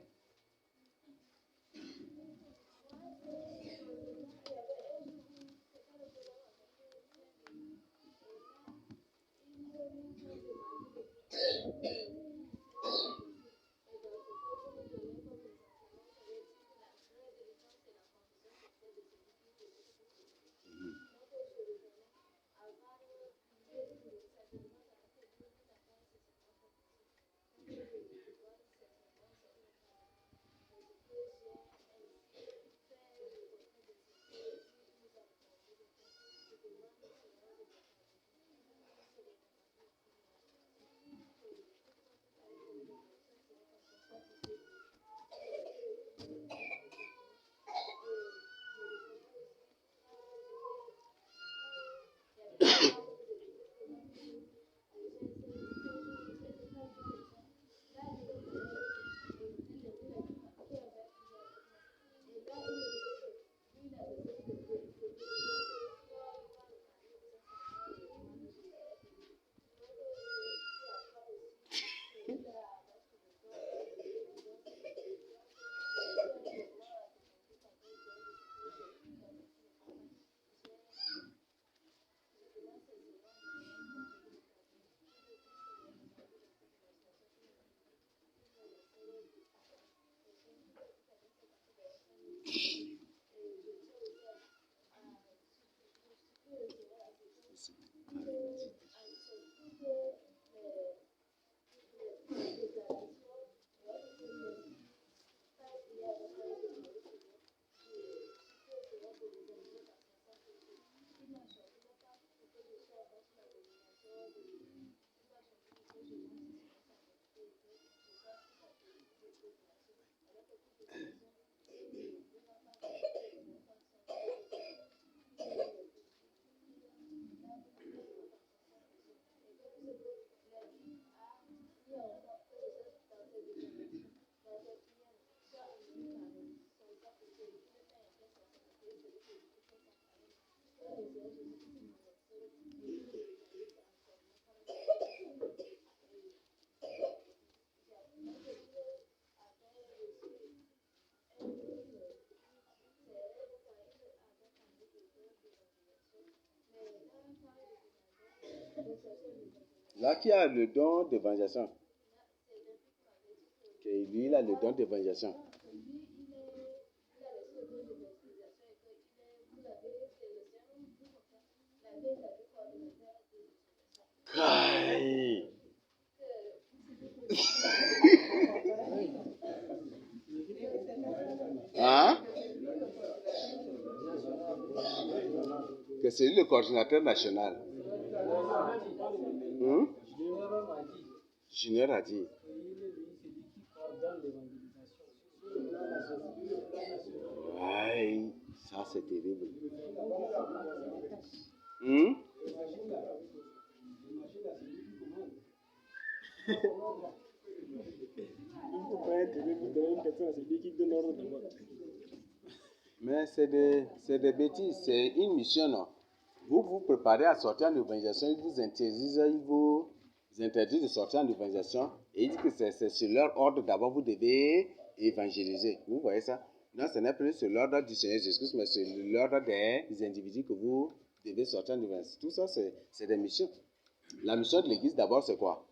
Là, qui a le don d'évangélisation? Okay, lui, il a le don d'évangélisation. Kai. Hein? Que c'est lui le coordinateur national. Junior a dit. Aïe, ça c'est terrible. Mais c'est des bêtises, c'est une mission, non? Vous vous préparez à sortir en évangélisation, ils vous interdisent de sortir en évangélisation et ils disent que c'est sur leur ordre d'abord vous devez évangéliser. Vous voyez ça? Non, ce n'est plus sur l'ordre du Seigneur Jésus-Christ, mais sur l'ordre des individus que vous devez sortir en évangélisation. Tout ça, c'est des missions. La mission de l'Église d'abord, c'est quoi?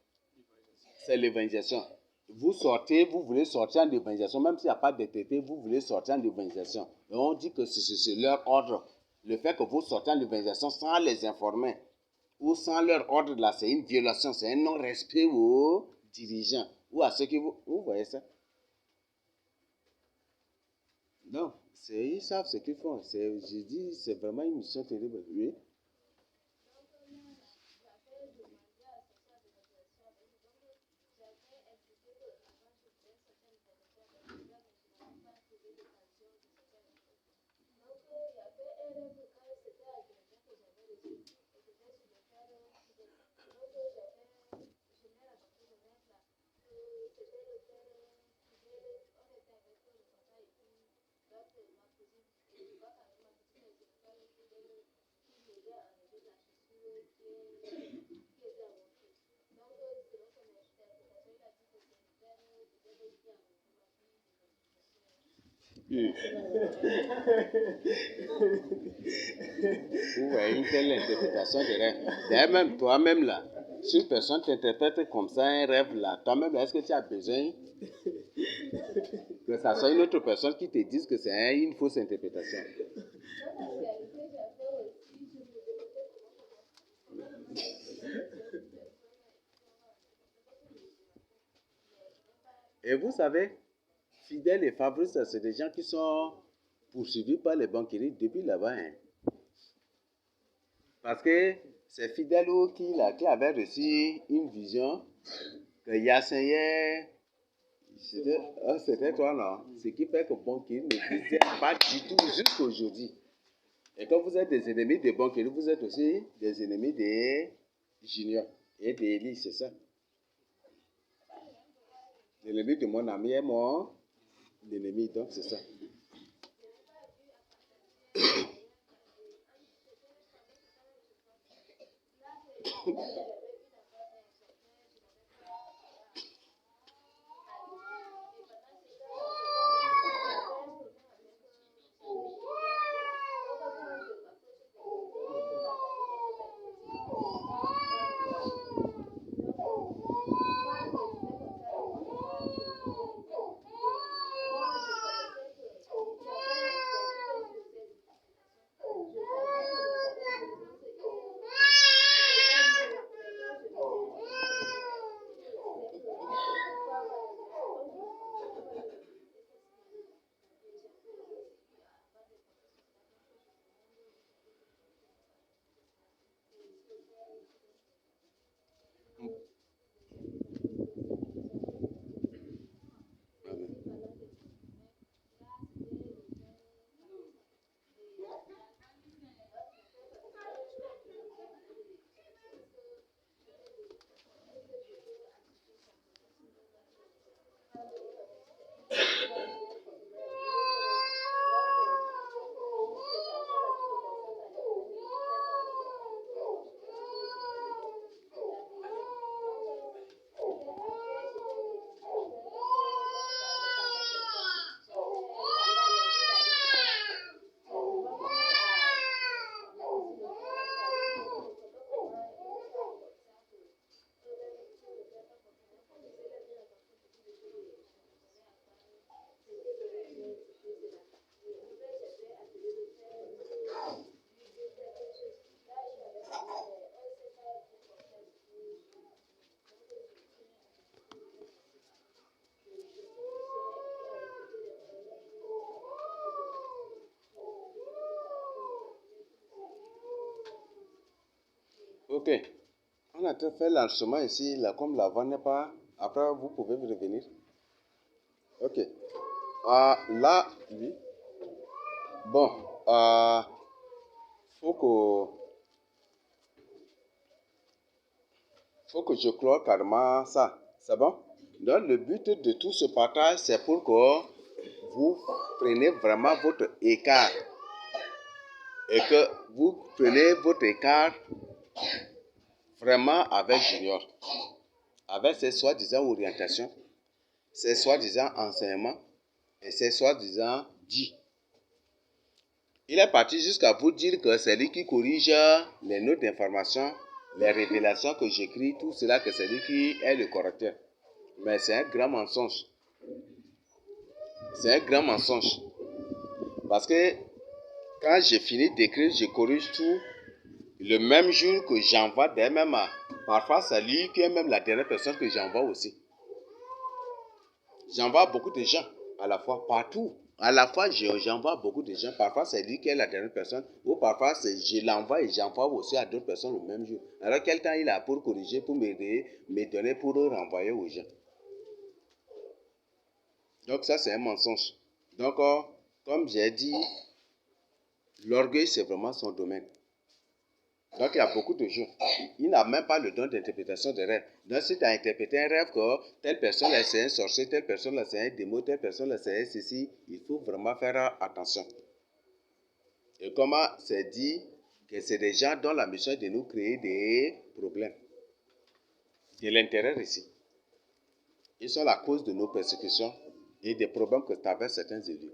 C'est l'évangélisation. Vous sortez, vous voulez sortir en évangélisation, même s'il n'y a pas de traité, vous voulez sortir en évangélisation. Et on dit que c'est leur ordre. Le fait que vous sortez en évangélisation sans les informer ou sans leur ordre, là, c'est une violation, c'est un non-respect aux dirigeants ou à ceux qui vous... Vous voyez ça? Non, ils savent ce qu'ils font. Je dis, c'est vraiment une mission terrible. Oui. Vous voyez une telle interprétation de rêve. D'ailleurs, même toi-même là, si une personne t'interprète comme ça un rêve là, toi-même, est-ce que tu as besoin que ça soit une autre personne qui te dise que c'est une fausse interprétation? Et vous savez, Fidèle et Fabrice, c'est des gens qui sont poursuivis par les banquiers depuis là-bas. Hein. Parce que c'est Fidèle qui avait reçu une vision que Yassin, c'était toi, non? Ce qui fait que banquier ne disait pas du tout jusqu'à aujourd'hui. Et quand vous êtes des ennemis des banquiers, vous êtes aussi des ennemis des juniors et des élites, c'est ça. L'ennemi de mon ami est mon ennemi, donc c'est ça. Ok. On a fait l'enregistrement ici, là, comme la voix n'est pas... Après, vous pouvez revenir. Ok. Là, oui. Bon, faut que je clore carrément ça. C'est bon? Donc, le but de tout ce partage, c'est pour que vous preniez vraiment votre écart. Et que vous prenez votre écart vraiment avec Junior. Avec ses soi-disant orientations, ses soi-disant enseignements et ses soi-disant dits. Il est parti jusqu'à vous dire que c'est lui qui corrige les notes d'information, les révélations que j'écris, tout cela, que c'est lui qui est le correcteur. Mais c'est un grand mensonge. C'est un grand mensonge. Parce que quand j'ai fini d'écrire, je corrige tout le même jour que j'envoie des mêmes. Parfois, c'est lui qui est même la dernière personne que j'envoie aussi. J'envoie beaucoup de gens à la fois, partout. À la fois, j'envoie beaucoup de gens. Parfois, c'est lui qui est la dernière personne. Ou parfois, je l'envoie et j'envoie aussi à d'autres personnes le même jour. Alors, quel temps il a pour corriger, pour m'aider, me donner pour renvoyer aux gens? Donc, ça, c'est un mensonge. Donc, comme j'ai dit, l'orgueil, c'est vraiment son domaine. Donc, il y a beaucoup de gens. Il n'a même pas le don d'interprétation des rêves. Donc, si tu as interprété un rêve que telle personne là, c'est un sorcier, telle personne là, c'est un démon, telle personne là, c'est ceci, il faut vraiment faire attention. Et comment c'est dit que c'est des gens dont la mission est de nous créer des problèmes. De l'intérêt ici. Ils sont la cause de nos persécutions et des problèmes que traversent certains élus.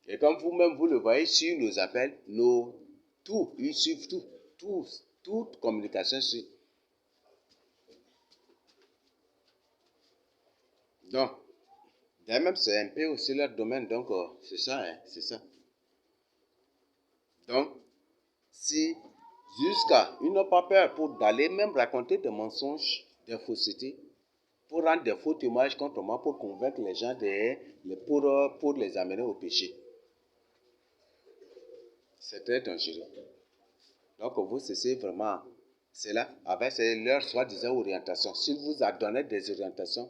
Et comme vous-même, vous le voyez sur nos appels, ils suivent toute communication suit. Donc, même c'est un peu aussi leur domaine, donc c'est ça, hein, c'est ça. Donc, si ils n'ont pas peur pour d'aller même raconter des mensonges, des faussetés, pour rendre des faux témoignages contre moi, pour convaincre les gens pour les amener au péché. C'est très dangereux. Donc, vous cessez vraiment cela avec leur soi-disant orientation. S'il vous a donné des orientations,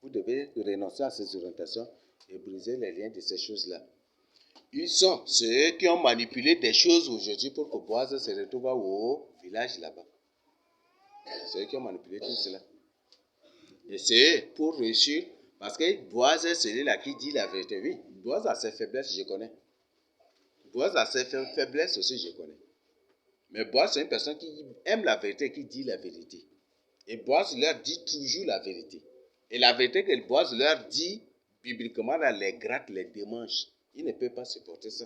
vous devez renoncer à ces orientations et briser les liens de ces choses-là. Ils sont ceux qui ont manipulé des choses aujourd'hui pour que Boaz se retrouve au village là-bas. C'est eux qui ont manipulé tout cela. Et c'est pour réussir, parce que Boaz est celui-là qui dit la vérité. Oui, Boaz a ses faiblesses, je connais. Boaz a ses faiblesses aussi, je connais. Mais Boaz, c'est une personne qui aime la vérité, qui dit la vérité. Et Boaz leur dit toujours la vérité. Et la vérité que Boaz leur dit, bibliquement, là, les gratte, les démange. Ils ne peuvent pas supporter ça.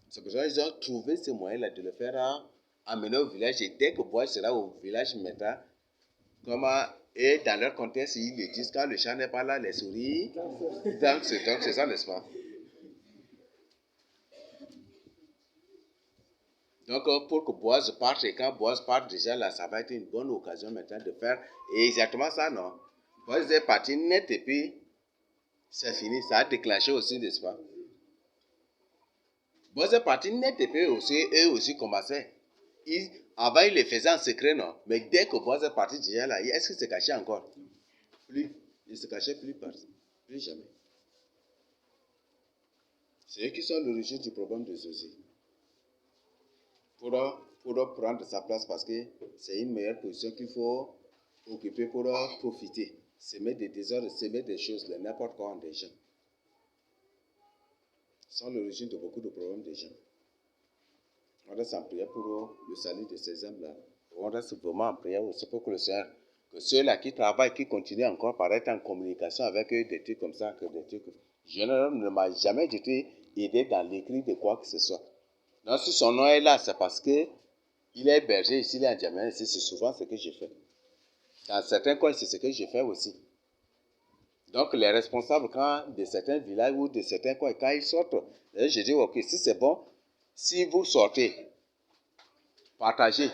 C'est pour ça qu'ils ont trouvé ce moyen-là de le faire amener au village. Et dès que Boaz sera au village maintenant, et dans leur contexte, ils le disent, quand le chat n'est pas là, les souris. Donc c'est ça, n'est-ce pas? Donc, pour que Boaz parte, et quand Boaz parte déjà là, ça va être une bonne occasion maintenant de faire exactement ça, non? Boaz est parti net et puis c'est fini. Ça a déclenché aussi, n'est-ce pas? Boaz est parti net et puis eux aussi commençaient. Avant, ils le faisaient en secret, non? Mais dès que Boaz est parti déjà là, est-ce qu'il se cachait encore? Plus. Il ne se cachait plus jamais. C'est eux qui sont l'origine du problème de Josué. Pour prendre sa place parce que c'est une meilleure position qu'il faut occuper pour profiter. Semer des désordres, semer des choses, n'importe quoi en des gens. C'est l'origine de beaucoup de problèmes des gens. On reste en prière pour le salut de ces hommes-là. On reste vraiment en prière aussi pour que le Seigneur, que ceux-là qui travaillent, qui continuent encore par être en communication avec eux, des trucs comme ça, que des trucs. Je ne m'a jamais été aidé dans l'écrit de quoi que ce soit. Donc, si son nom est là, c'est parce que il est berger ici, il est en Djamena ici, c'est souvent ce que je fais. Dans certains coins, c'est ce que je fais aussi. Donc, les responsables, de certains villages ou de certains coins, quand ils sortent, je dis, ok, si c'est bon, si vous sortez, partagez.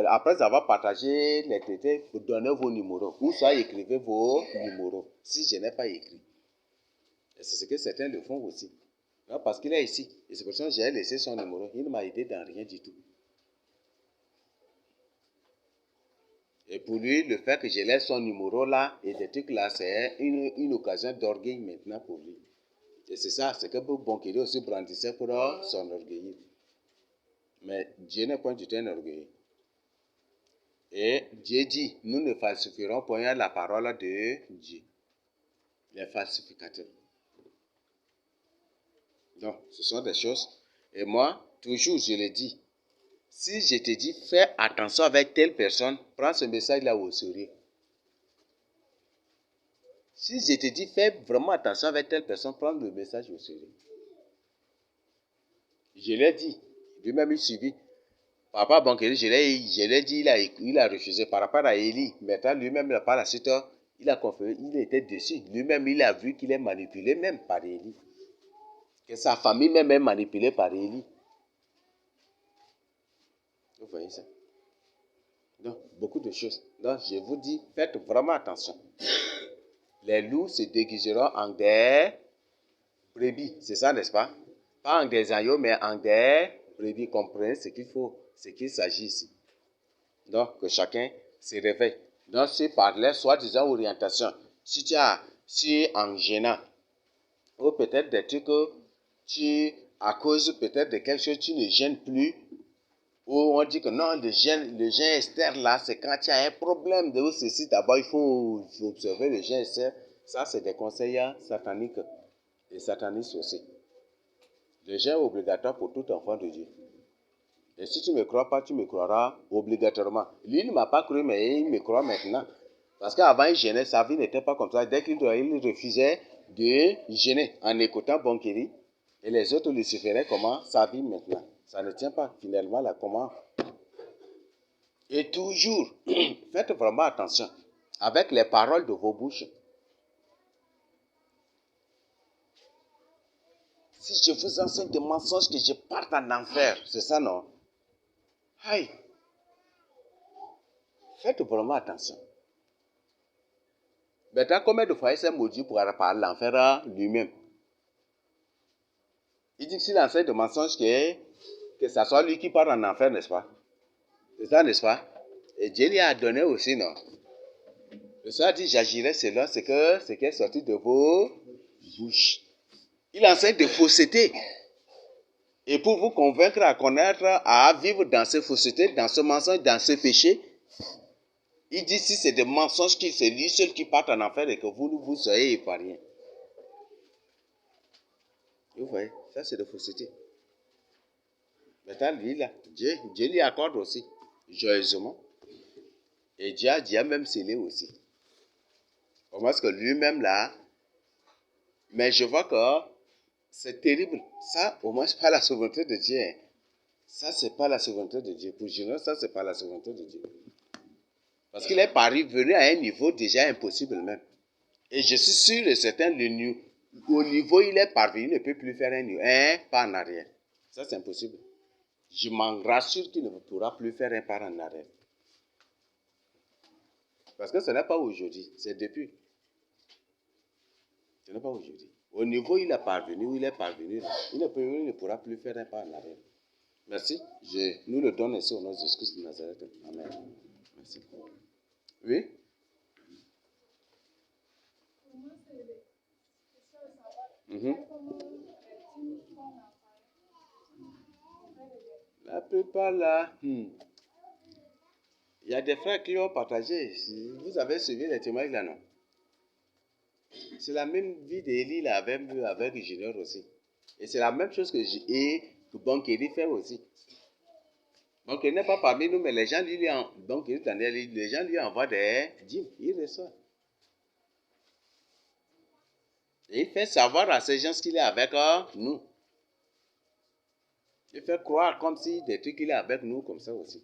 Après avoir partagé les traités, vous donnez vos numéros. Ou soit écrivez vos numéros, si je n'ai pas écrit. Et c'est ce que certains le font aussi. Non, parce qu'il est ici. Et c'est pour ça que j'ai laissé son numéro. Il ne m'a aidé dans rien du tout. Et pour lui, le fait que je laisse son numéro là et des trucs là, c'est une occasion d'orgueil maintenant pour lui. Et c'est ça, c'est que Bonkiri aussi brandissait pour s'enorgueillir. Mais Dieu n'est point du tout un orgueil. Et Dieu dit, nous ne falsifierons point la parole de Dieu. Les falsificateurs. Donc, ce sont des choses. Et moi, toujours, je le dis. Si je te dis, fais attention avec telle personne, prends ce message-là au sérieux. Si je te dis, fais vraiment attention avec telle personne, prends le message au sérieux. Je l'ai dit. Lui-même, il subit. Papa Bonkiri, je l'ai dit, il a refusé par rapport à Élie. Maintenant, lui-même, par la suite, il a confirmé, il était dessus. Lui-même, il a vu qu'il est manipulé même par Élie. Que sa famille même est manipulée par Élie. Vous voyez ça? Donc, beaucoup de choses. Donc, je vous dis, faites vraiment attention. Les loups se déguiseront en des brebis. C'est ça, n'est-ce pas? Pas en des agneaux, mais en des brebis. Comprenez ce qu'il s'agit ici. Donc, que chacun se réveille. Donc, c'est par les soi-disant orientation. Si en gênant, ou peut-être des trucs que à cause peut-être de quelque chose, tu ne gênes plus, ou on dit que non, le gène externe là, c'est quand il y a un problème de ceci, d'abord il faut observer le gène externe. Ça, c'est des conseils sataniques et satanistes aussi. Le gène est obligatoire pour tout enfant de Dieu. Et si tu ne me crois pas, tu me croiras obligatoirement. Lui ne m'a pas cru, mais il me croit maintenant. Parce qu'avant, il gênait, sa vie n'était pas comme ça. Dès qu'il refusait de gêner en écoutant Bonkiri, et les autres luciféraient comment sa vie maintenant. Ça ne tient pas finalement là, comment. Et toujours, faites vraiment attention avec les paroles de vos bouches. Si je vous enseigne des mensonges que je parte en enfer, c'est ça non? Aïe! Faites vraiment attention. Maintenant, combien de fois il s'est maudit pour parler l'enfer lui-même? Il dit que s'il enseigne des mensonges, que ça soit lui qui part en enfer, n'est-ce pas? C'est ça, n'est-ce pas? Et Dieu lui a donné aussi, non? Le Seigneur dit, j'agirai selon ce qui est sorti de vos bouches. Il enseigne de fausseté. Et pour vous convaincre à connaître, à vivre dans ces faussetés, dans ce mensonge, dans ce péché, il dit si c'est des mensonges qui c'est lui seul qui part en enfer et que vous soyez épargnés. Vous voyez, ça c'est de fausseté. Maintenant, lui là, Dieu lui accorde aussi, joyeusement. Et Dieu a même scellé aussi. Au moins que lui-même là, mais je vois que c'est terrible. Ça, au moins, c'est pas la souveraineté de Dieu. Ça, c'est pas la souveraineté de Dieu. Pour Junon, ça, c'est pas la souveraineté de Dieu. Parce qu'il est parvenu à un niveau déjà impossible même. Et je suis sûr et certain, au niveau où il est parvenu, il ne peut plus faire un pas en arrière. Ça, c'est impossible. Je m'en rassure qu'il ne pourra plus faire un pas en arrière. Parce que ce n'est pas aujourd'hui, c'est depuis. Ce n'est pas aujourd'hui. Au niveau où il est parvenu, il ne pourra plus faire un pas en arrière. Merci. Je nous le donne ici au nom de Jésus-Christ de Nazareth. Amen. Merci. Oui? La plupart là, il y a des frères qui ont partagé. Vous avez suivi les témoignages là, non? C'est la même vie d'Élie là, avec Junior aussi. Et c'est la même chose que Bonkiri fait aussi. Bonkiri n'est pas parmi nous, mais les gens les gens lui envoient des dîmes, il reçoit. Et il fait savoir à ces gens qu'il est avec nous. Il fait croire comme si des trucs qu'il est avec nous comme ça aussi.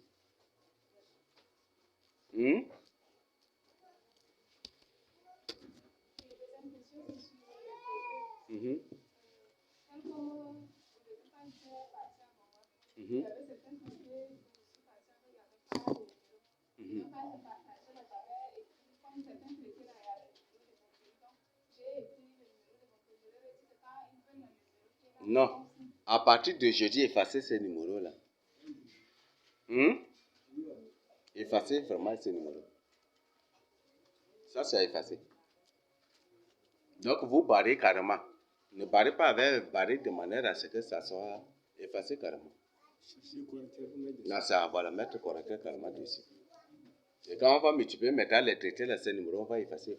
Non. À partir de jeudi, effacez ces numéros-là. Effacez vraiment ces numéros. Ça, c'est effacé. Donc, vous barrez carrément. Ne barrez pas avec barrer de manière à ce que ça soit effacé carrément. Là, ça va mettre correcteur carrément dessus. Et quand on va multiplier maintenant les traités, là, ces numéros, on va effacer.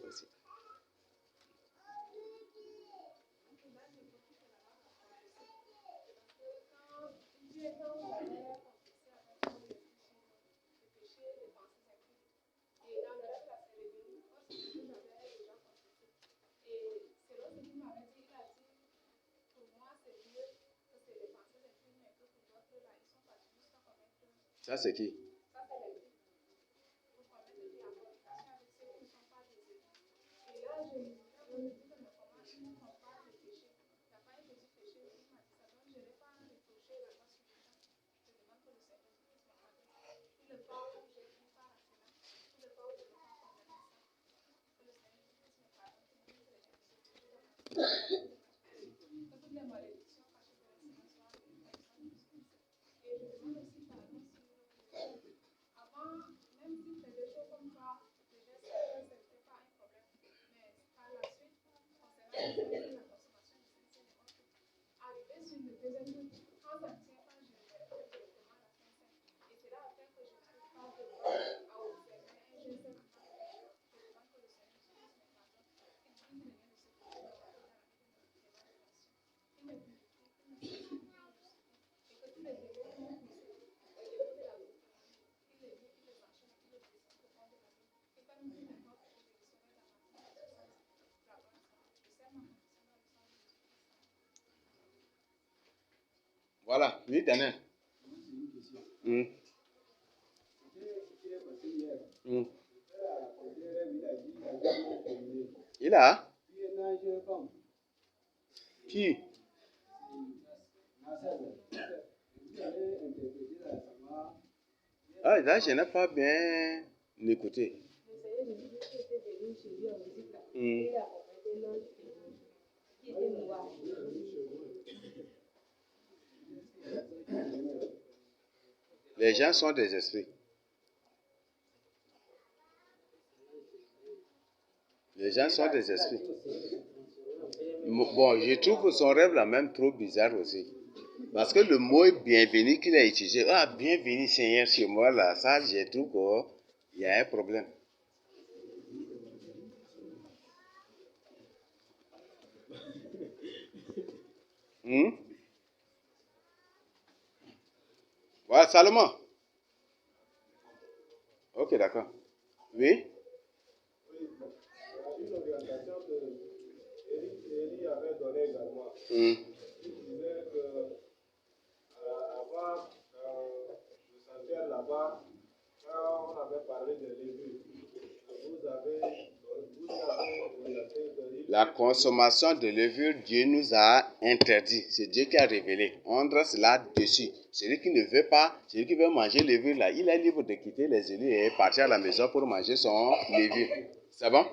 Ça, c'est qui? Voilà, oui, Daniel. Il a? Qui? Ah, là, je n'ai pas bien écouté. Les gens sont des esprits. Les gens sont des esprits. Bon, je trouve son rêve là même trop bizarre aussi. Parce que le mot bienvenue qu'il a utilisé, ah, bienvenue Seigneur chez moi là, ça, je trouve qu'il y a un problème. Voilà, Salomon. Ok, d'accord. Oui? Une orientation que Élie avait donnée également. Il disait que avant, le sanctuaire là-bas, quand on avait parlé de Lévi, vous avez orienté de la consommation de levure, Dieu nous a interdit. C'est Dieu qui a révélé. On reste là-dessus. Celui qui ne veut pas, celui qui veut manger levure là, il est libre de quitter les élus et partir à la maison pour manger son levure. C'est bon?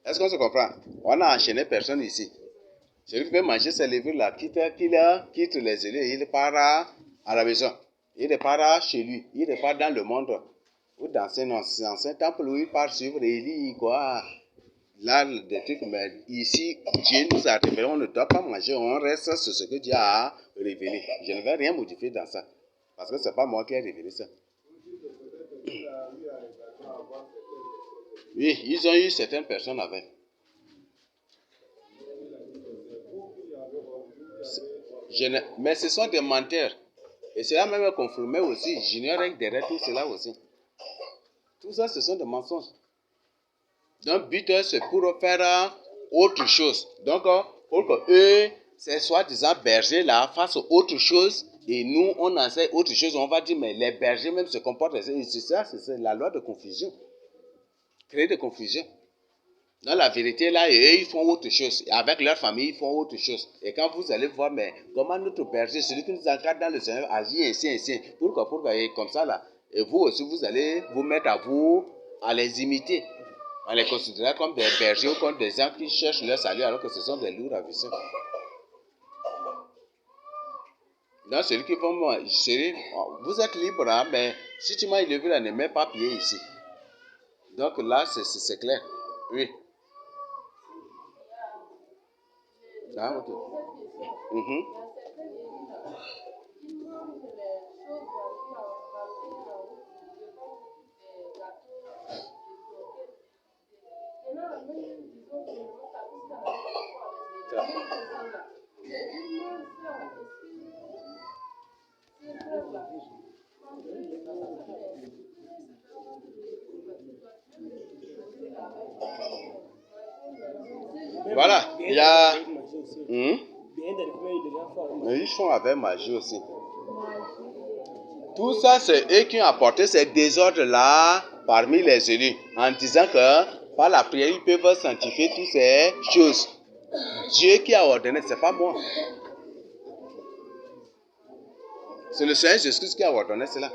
Est-ce qu'on se comprend? On a enchaîné personne ici. Celui qui veut manger ses levures là, quitte les élus et il part à la maison. Il part chez lui. Il part dans le monde. Ou dans un ancien temple où il part suivre Élie, quoi. Là, des trucs, mais ici, Dieu nous a révélé, on ne doit pas manger, on reste sur ce que Dieu a révélé. Je ne vais rien modifier dans ça, parce que ce n'est pas moi qui ai révélé ça. Oui, ils ont eu certaines personnes avec. Mais ce sont des menteurs. Et cela même est confirmé aussi. J'ignore derrière tout cela aussi. Tout ça, ce sont des mensonges. Donc, but, c'est pour faire autre chose. Donc, pour que eux, ces soi-disant bergers là, fassent autre chose, et nous, on enseigne autre chose, on va dire, mais les bergers même se comportent. C'est ça, c'est la loi de confusion. Créer de confusion. Dans la vérité, là, eux, ils font autre chose. Avec leur famille, ils font autre chose. Et quand vous allez voir, mais comment notre berger, celui qui nous encadre dans le Seigneur, agit ainsi. Pourquoi, et comme ça, là. Et vous aussi, vous allez vous mettre à les imiter. On les considère comme des bergers ou comme des gens qui cherchent leur salut alors que ce sont des loups ravisseurs. Donc, celui qui va vous êtes libre, hein, mais si tu m'as élevé là, ne mets pas pied ici. Donc là, c'est clair. Oui. Ah, ok. Mhm. Voilà, il y a... Ils font avec magie aussi. Tout ça, c'est eux qui ont apporté ces désordres-là parmi les élus, en disant que par la prière, ils peuvent sanctifier toutes ces choses. Dieu qui a ordonné, c'est pas moi. C'est le Seigneur Jésus qui a ordonné cela.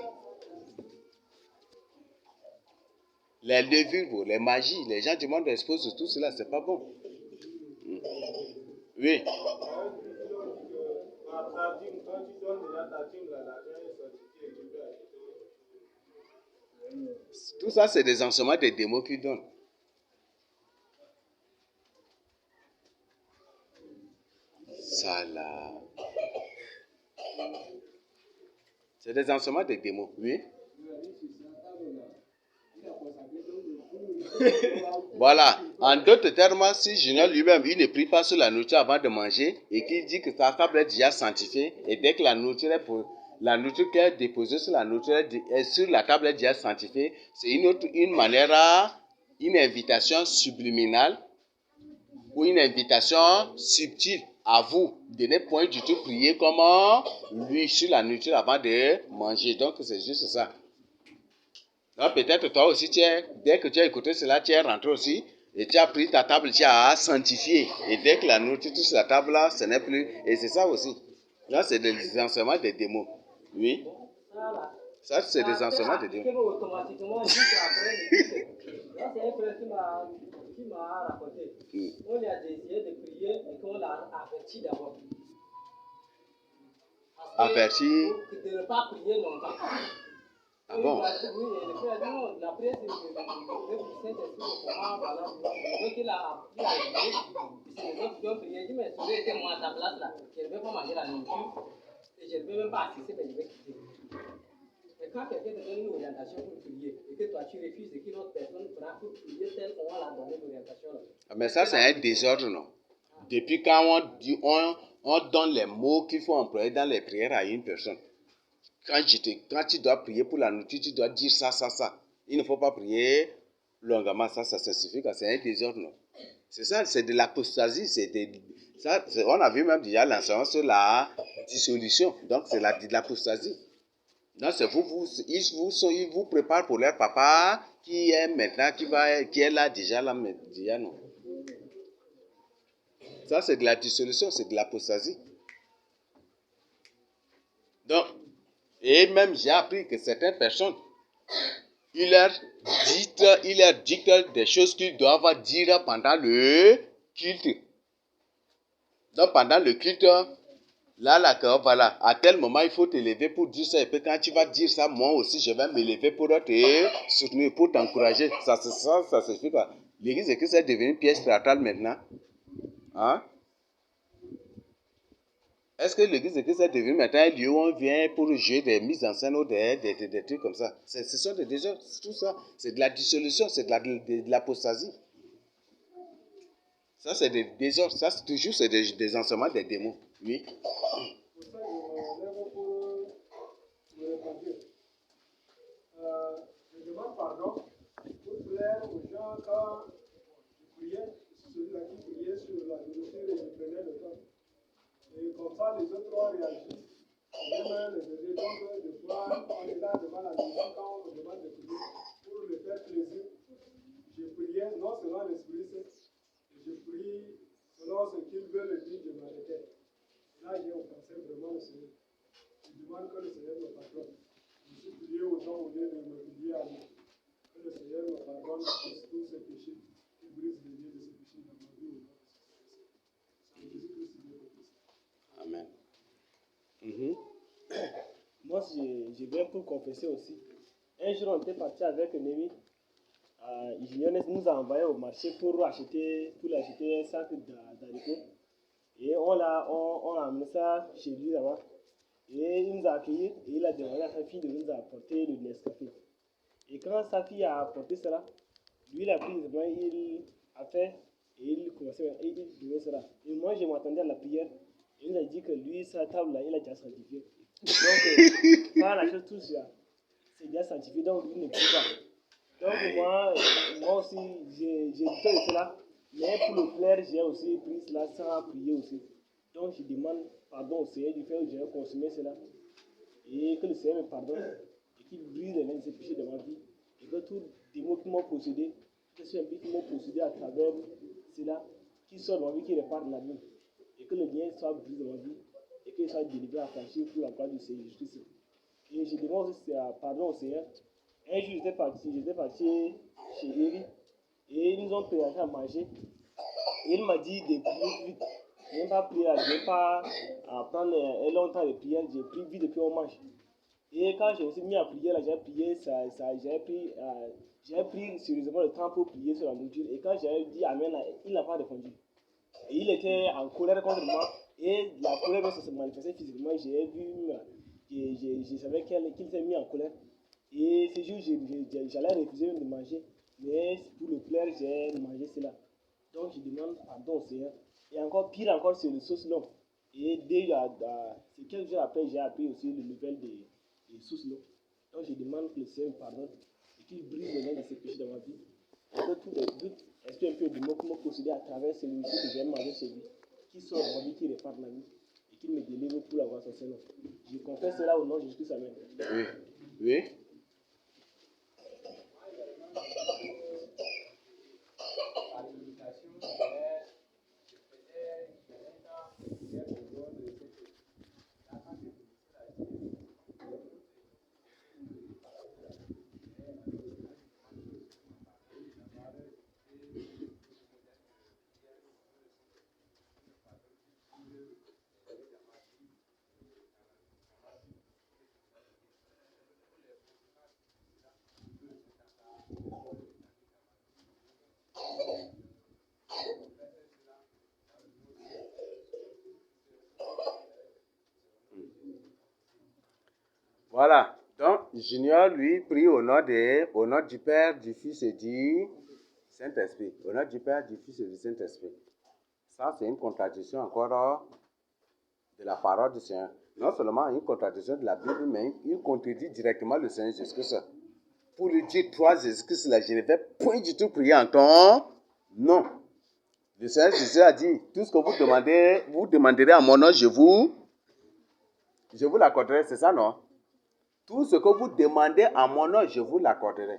Les levures, les magies, les gens du monde exposent tout cela, c'est pas bon. Oui. Tout ça, c'est des enseignements des démons qui donnent. Ça là. C'est des enseignements des démons, oui. Voilà. En d'autres termes, si Junior lui-même, il ne prie pas sur la nourriture avant de manger et qu'il dit que sa table est déjà sanctifiée et dès que la nourriture qui est déposée sur la nourriture sur la table est déjà sanctifiée, c'est une manière, une invitation subliminale ou une invitation subtile à vous de ne point du tout prier comme lui sur la nourriture avant de manger. Donc c'est juste ça. Donc peut-être toi aussi, dès que tu as écouté cela, tu es rentré aussi et tu as pris ta table, tu as sanctifié. Et dès que la nourriture touche la table là, ce n'est plus. Et c'est ça aussi. Là, c'est des enseignements des démons. Oui. Ça, c'est des enseignements des démons. Automatiquement, juste après, là, c'est un frère qui m'a raconté. On lui a essayé de prier et qu'on l'a averti d'abord. Averti. De ne pas prier longtemps. Ah bon? Oui, le frère a dit non, la prière c'est le Saint-Esprit, voilà. Donc il a prié, c'est les autres qui ont prié. Il dit mais si j'étais moi à ta place là, je ne vais pas manger la nourriture et je ne vais même pas assister, mais je vais quitter. Et quand quelqu'un te donne une orientation pour prier et que toi tu refuses et qu'une autre personne fera pour prier telle qu'on l'a donné l'orientation là. Mais ça c'est un désordre, non? Depuis quand on donne les mots qu'il faut employer dans les prières à une personne. Quand tu dois prier pour la nourriture, tu dois dire ça. Il ne faut pas prier longuement, ça suffit, c'est un désordre, non? C'est ça, c'est de l'apostasie, on a vu même déjà l'enseignement sur la dissolution, donc c'est de l'apostasie. Donc c'est ils vous préparent pour leur papa qui est maintenant, qui est là déjà, non. Ça c'est de la dissolution, c'est de l'apostasie. Donc, et même j'ai appris que certaines personnes, il leur dicte des choses qu'ils doivent dire pendant le culte. Donc pendant le culte, là, voilà, à tel moment, il faut te lever pour dire ça. Et puis quand tu vas dire ça, moi aussi, je vais me lever pour te soutenir, pour t'encourager. Ça se fait quoi? L'église est que c'est devenu une pièce théâtrale maintenant. Hein? Est-ce que l'église est que c'est devenu maintenant un lieu où on vient pour jouer des mises en scène ou des trucs comme ça? Ce sont des désordres, tout ça. C'est de la dissolution, c'est de l'apostasie. Ça, c'est des désordres. Ça, c'est toujours des enseignements des démons. Oui. Pour ça, je lève pour me répondre. Je demande pardon pour plaire aux gens quand je priais, celui-là qui priait sur la nourriture et je prenais le temps. Et comme ça, les autres ont réagi. Même les bébés, donc, des fois, on est là devant la nourriture quand on me demande de prier pour le faire plaisir. Je priais non selon l'Esprit Saint, je prie selon ce qu'il veut le dire de m'arrêter. Là, j'ai offensé vraiment le Seigneur. Je demande que le Seigneur me pardonne. Je suis prié aux gens au lieu de me prier à moi. Que le Seigneur me pardonne pour tous ces péchés qui brisent les liens de ces péchés dans ma vie au nom de Jésus-Christ. Amen. Moi, je viens pour confesser aussi. Un jour, on était parti avec Némi Junior nous a envoyé au marché pour acheter un sac d'haricots. Et on a amené ça chez lui là-bas. Et il nous a accueillis et il a demandé à sa fille de nous apporter le Nescafé. Et quand sa fille a apporté cela, lui il a pris, il a fait et il commençait, et il buvait cela. Et moi je m'attendais à la prière. Et il a dit que lui, sa table là, il a déjà sanctifié. Donc, quand on achète tout ça, c'est déjà sanctifié, donc lui ne prie pas. Donc moi aussi, j'ai fait cela. Mais pour le plaire, j'ai aussi pris cela sans prier aussi. Donc je demande pardon au Seigneur du fait que j'ai consommé cela. Et que le Seigneur me pardonne et qu'il brise les mains de ses péchés de ma vie. Et que tous les mots qui m'ont possédé, que ce qui m'ont possédé à travers cela, qui sortent de ma vie, qui réparent la vie. Et que le bien soit brisé de ma vie et qu'il soit délivré à franchir pour la gloire du Seigneur Jésus-Christ. Et je demande aussi pardon au Seigneur. Un jour, j'étais parti chez Eri et ils nous ont présenté à manger. Et il m'a dit de prier vite. Je n'ai pas prié, je n'ai pas à prendre un long temps de prière, j'ai prié vite depuis on mange. Et quand je me suis mis à prier, là, j'ai prié, j'ai pris sérieusement le temps pour prier sur la nourriture. Et quand j'ai dit Amen, là, il n'a pas répondu. Et il était en colère contre moi. Et la colère se manifestait physiquement. J'ai vu, je savais qu'il s'est mis en colère. Et ce jour, j'allais refuser de manger. Mais pour le plaire, j'ai mangé cela. Donc je demande pardon au Seigneur. Et encore pire encore, c'est le sauce long. Et c'est quelques jours après, j'ai appris aussi le nouvelle des sauces long. Donc je demande que le Seigneur me pardonne et qu'il brise les mains de ses péchés dans ma vie. Et que tous les doutes, esprit un peu de mots qui m'ont possédé à travers celui-ci que j'ai mangé chez lui, qui sort de ma vie, qui répare ma vie et qu'il me délivre pour la gloire de son Seigneur. Je confesse cela au nom de Jésus-Christ. Amen. Oui. Oui. Par imitation, je faisais prière au nom de cette la femme de Voilà. Donc, Junior, lui, prie au nom du Père, du Fils et du Saint-Esprit. Au nom du Père, du Fils et du Saint-Esprit. Ça, c'est une contradiction encore de la parole du Seigneur. Non seulement une contradiction de la Bible, mais il contredit directement le Seigneur Jésus-Christ. Pour lui dire, toi, Jésus-Christ, là, je ne vais point du tout prier en ton nom. Le Seigneur Jésus a dit, tout ce que vous demandez, vous demanderez à mon nom, je vous l'accorderai, c'est ça, non? Tout ce que vous demandez à mon nom, je vous l'accorderai.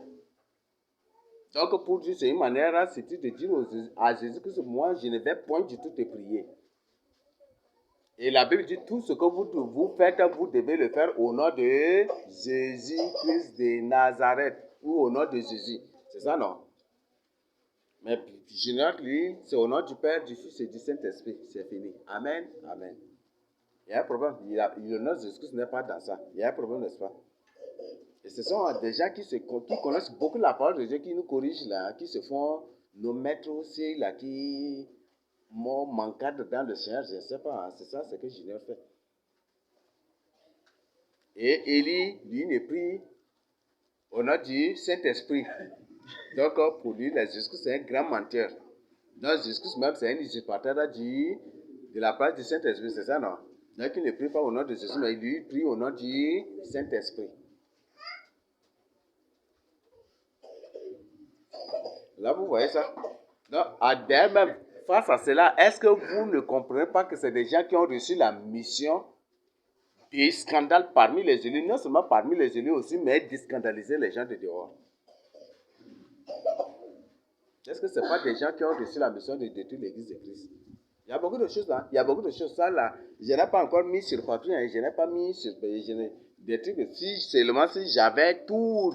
Donc, pour dire, c'est une manière, c'est de dire à Jésus-Christ, moi, je ne vais point du tout te prier. Et la Bible dit, tout ce que vous faites, vous devez le faire au nom de Jésus-Christ de Nazareth, ou au nom de Jésus. C'est ça, non? Mais Junior, lui, c'est au nom du Père, du Fils et du Saint-Esprit. C'est fini. Amen. Amen. Il y a un problème. Le nom de Jésus-Christ n'est pas dans ça. Il y a un problème, n'est-ce pas? Et ce sont des gens qui connaissent beaucoup la parole de Dieu, qui nous corrigent là, qui se font nos maîtres aussi là, qui m'encadrent dans le Seigneur. Je ne sais pas, hein, c'est ça, c'est que Junior fait. Et Élie, lui, ne prie au nom du Saint-Esprit. Donc, pour lui, Jésus-Christ, c'est un grand menteur. Donc, Jésus-Christ même, c'est un usurpateur de la part du Saint-Esprit, c'est ça, non? Donc, il ne prie pas au nom de Jésus, mais lui prie au nom du Saint-Esprit. Là, vous voyez ça? Donc, même, face à cela, est-ce que vous ne comprenez pas que c'est des gens qui ont reçu la mission des scandales parmi les élus, non seulement parmi les élus aussi, mais de scandaliser les gens de dehors? Est-ce que ce n'est pas des gens qui ont reçu la mission de détruire l'église de Christ? Il y a beaucoup de choses là. Il y a beaucoup de choses. Ça là, je n'ai pas encore mis sur papier. Hein, je n'ai pas mis sur des trucs. Si j'avais tout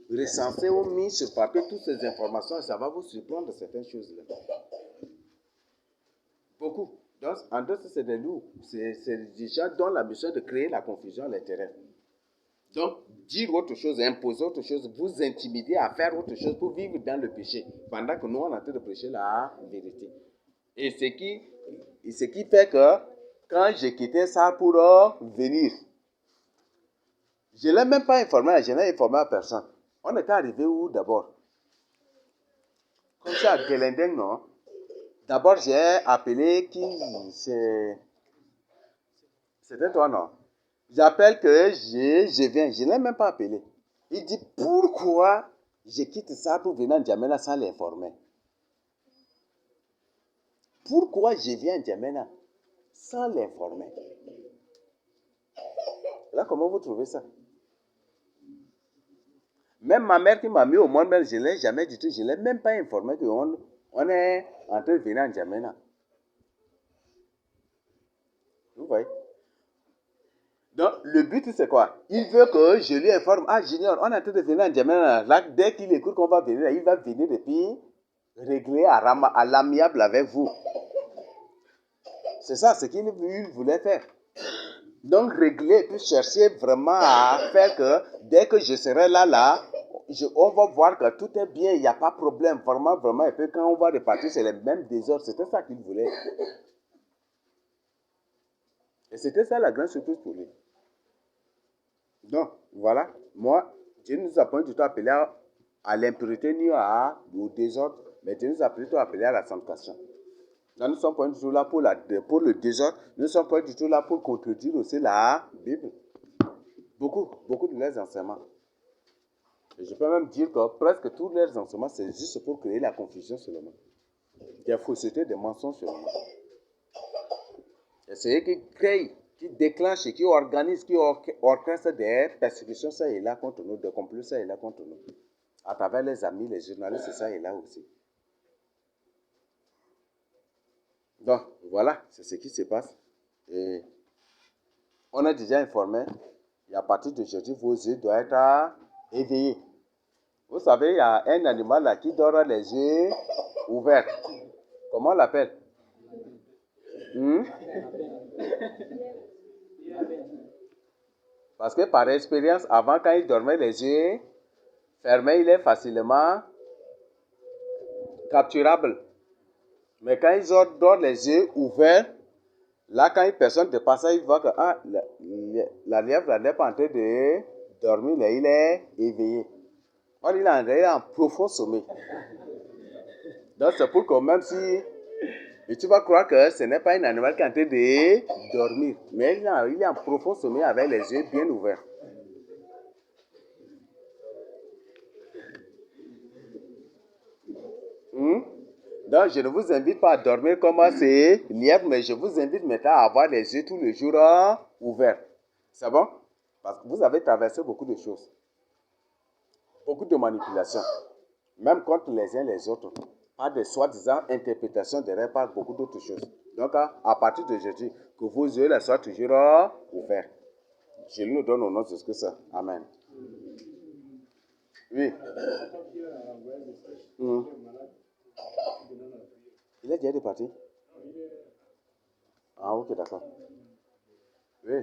recensé ou mis sur papier toutes ces informations, ça va vous surprendre certaines choses là. Beaucoup. Donc, en deux, c'est des loups. C'est des gens dont la mission est de créer la confusion, les terrains. Donc, dire autre chose, imposer autre chose, vous intimider à faire autre chose pour vivre dans le péché, pendant que nous, on est en train de prêcher la vérité. Et ce qui fait que, quand j'ai quitté ça pour venir, je ne l'ai même pas informé, je n'ai informé à personne. On était arrivé où d'abord? Comme ça, à Gelendeng, non? D'abord, j'ai appelé qui? C'était toi, non? J'appelle que je viens, je ne l'ai même pas appelé. Il dit, pourquoi je quitte ça pour venir en Djamena sans l'informer? Pourquoi je viens en Djamena sans l'informer? Là, comment vous trouvez ça? Même ma mère qui m'a mis au monde, je ne l'ai jamais du tout, je ne l'ai même pas informé qu'on est en train de venir en Djamena. Vous voyez? Donc, le but, c'est quoi? Il veut que je lui informe. Ah, Junior, on est en train de venir en Djamena. Là, dès qu'il écoute qu'on va venir, il va venir et puis régler à l'amiable avec vous. C'est ça ce qu'il voulait faire. Donc, régler, puis chercher vraiment à faire que dès que je serai là, on va voir que tout est bien, il n'y a pas de problème, vraiment. Et puis quand on va repartir, c'est les mêmes désordres. C'était ça qu'il voulait. Et c'était ça la grande surprise pour lui. Donc, voilà. Moi, Dieu ne nous a pas du tout appelé à l'impureté ni au désordre, mais Dieu nous a plutôt appelé à la sanctification. Nous ne sommes pas du tout là pour le désordre, nous ne sommes pas du tout là pour contredire aussi la Bible. Beaucoup de leurs enseignements. Et je peux même dire que presque tous leurs enseignements, c'est juste pour créer la confusion seulement. Des faussetés, des mensonges seulement. Et c'est eux qui créent, qui déclenchent, qui organisent, qui orchestrent des persécutions ça et là contre nous, des complots ça et là contre nous. À travers les amis, les journalistes, ça et là aussi. Donc, voilà, c'est ce qui se passe. Et on a déjà informé, et à partir d'aujourd'hui, vos yeux doivent être éveillés. Vous savez, il y a un animal là qui dort les yeux ouverts. Comment on l'appelle? Parce que par expérience, avant, quand il dormait les yeux fermés, il est facilement capturable. Mais quand ils dort les yeux ouverts, là, quand une personne te passe, il voit que la lièvre n'est pas en train de dormir, mais il est éveillé. Or, il est en profond sommeil. Donc, c'est pour que même si et tu vas croire que ce n'est pas un animal qui est en train de dormir, mais il est en profond sommeil avec les yeux bien ouverts. Donc, je ne vous invite pas à dormir comme ces lièvres, mais je vous invite maintenant à avoir les yeux tous les jours ouverts. C'est bon? Parce que vous avez traversé beaucoup de choses. Beaucoup de manipulations. Même contre les uns les autres. Pas de soi-disant interprétation de rêves, pas beaucoup d'autres choses. Donc, à partir d'aujourd'hui, que vos yeux soient toujours ouverts. Je nous donne au nom de Jésus-Christ. Amen. Oui. Il est déjà reparti? Ah, ok, d'accord. Oui.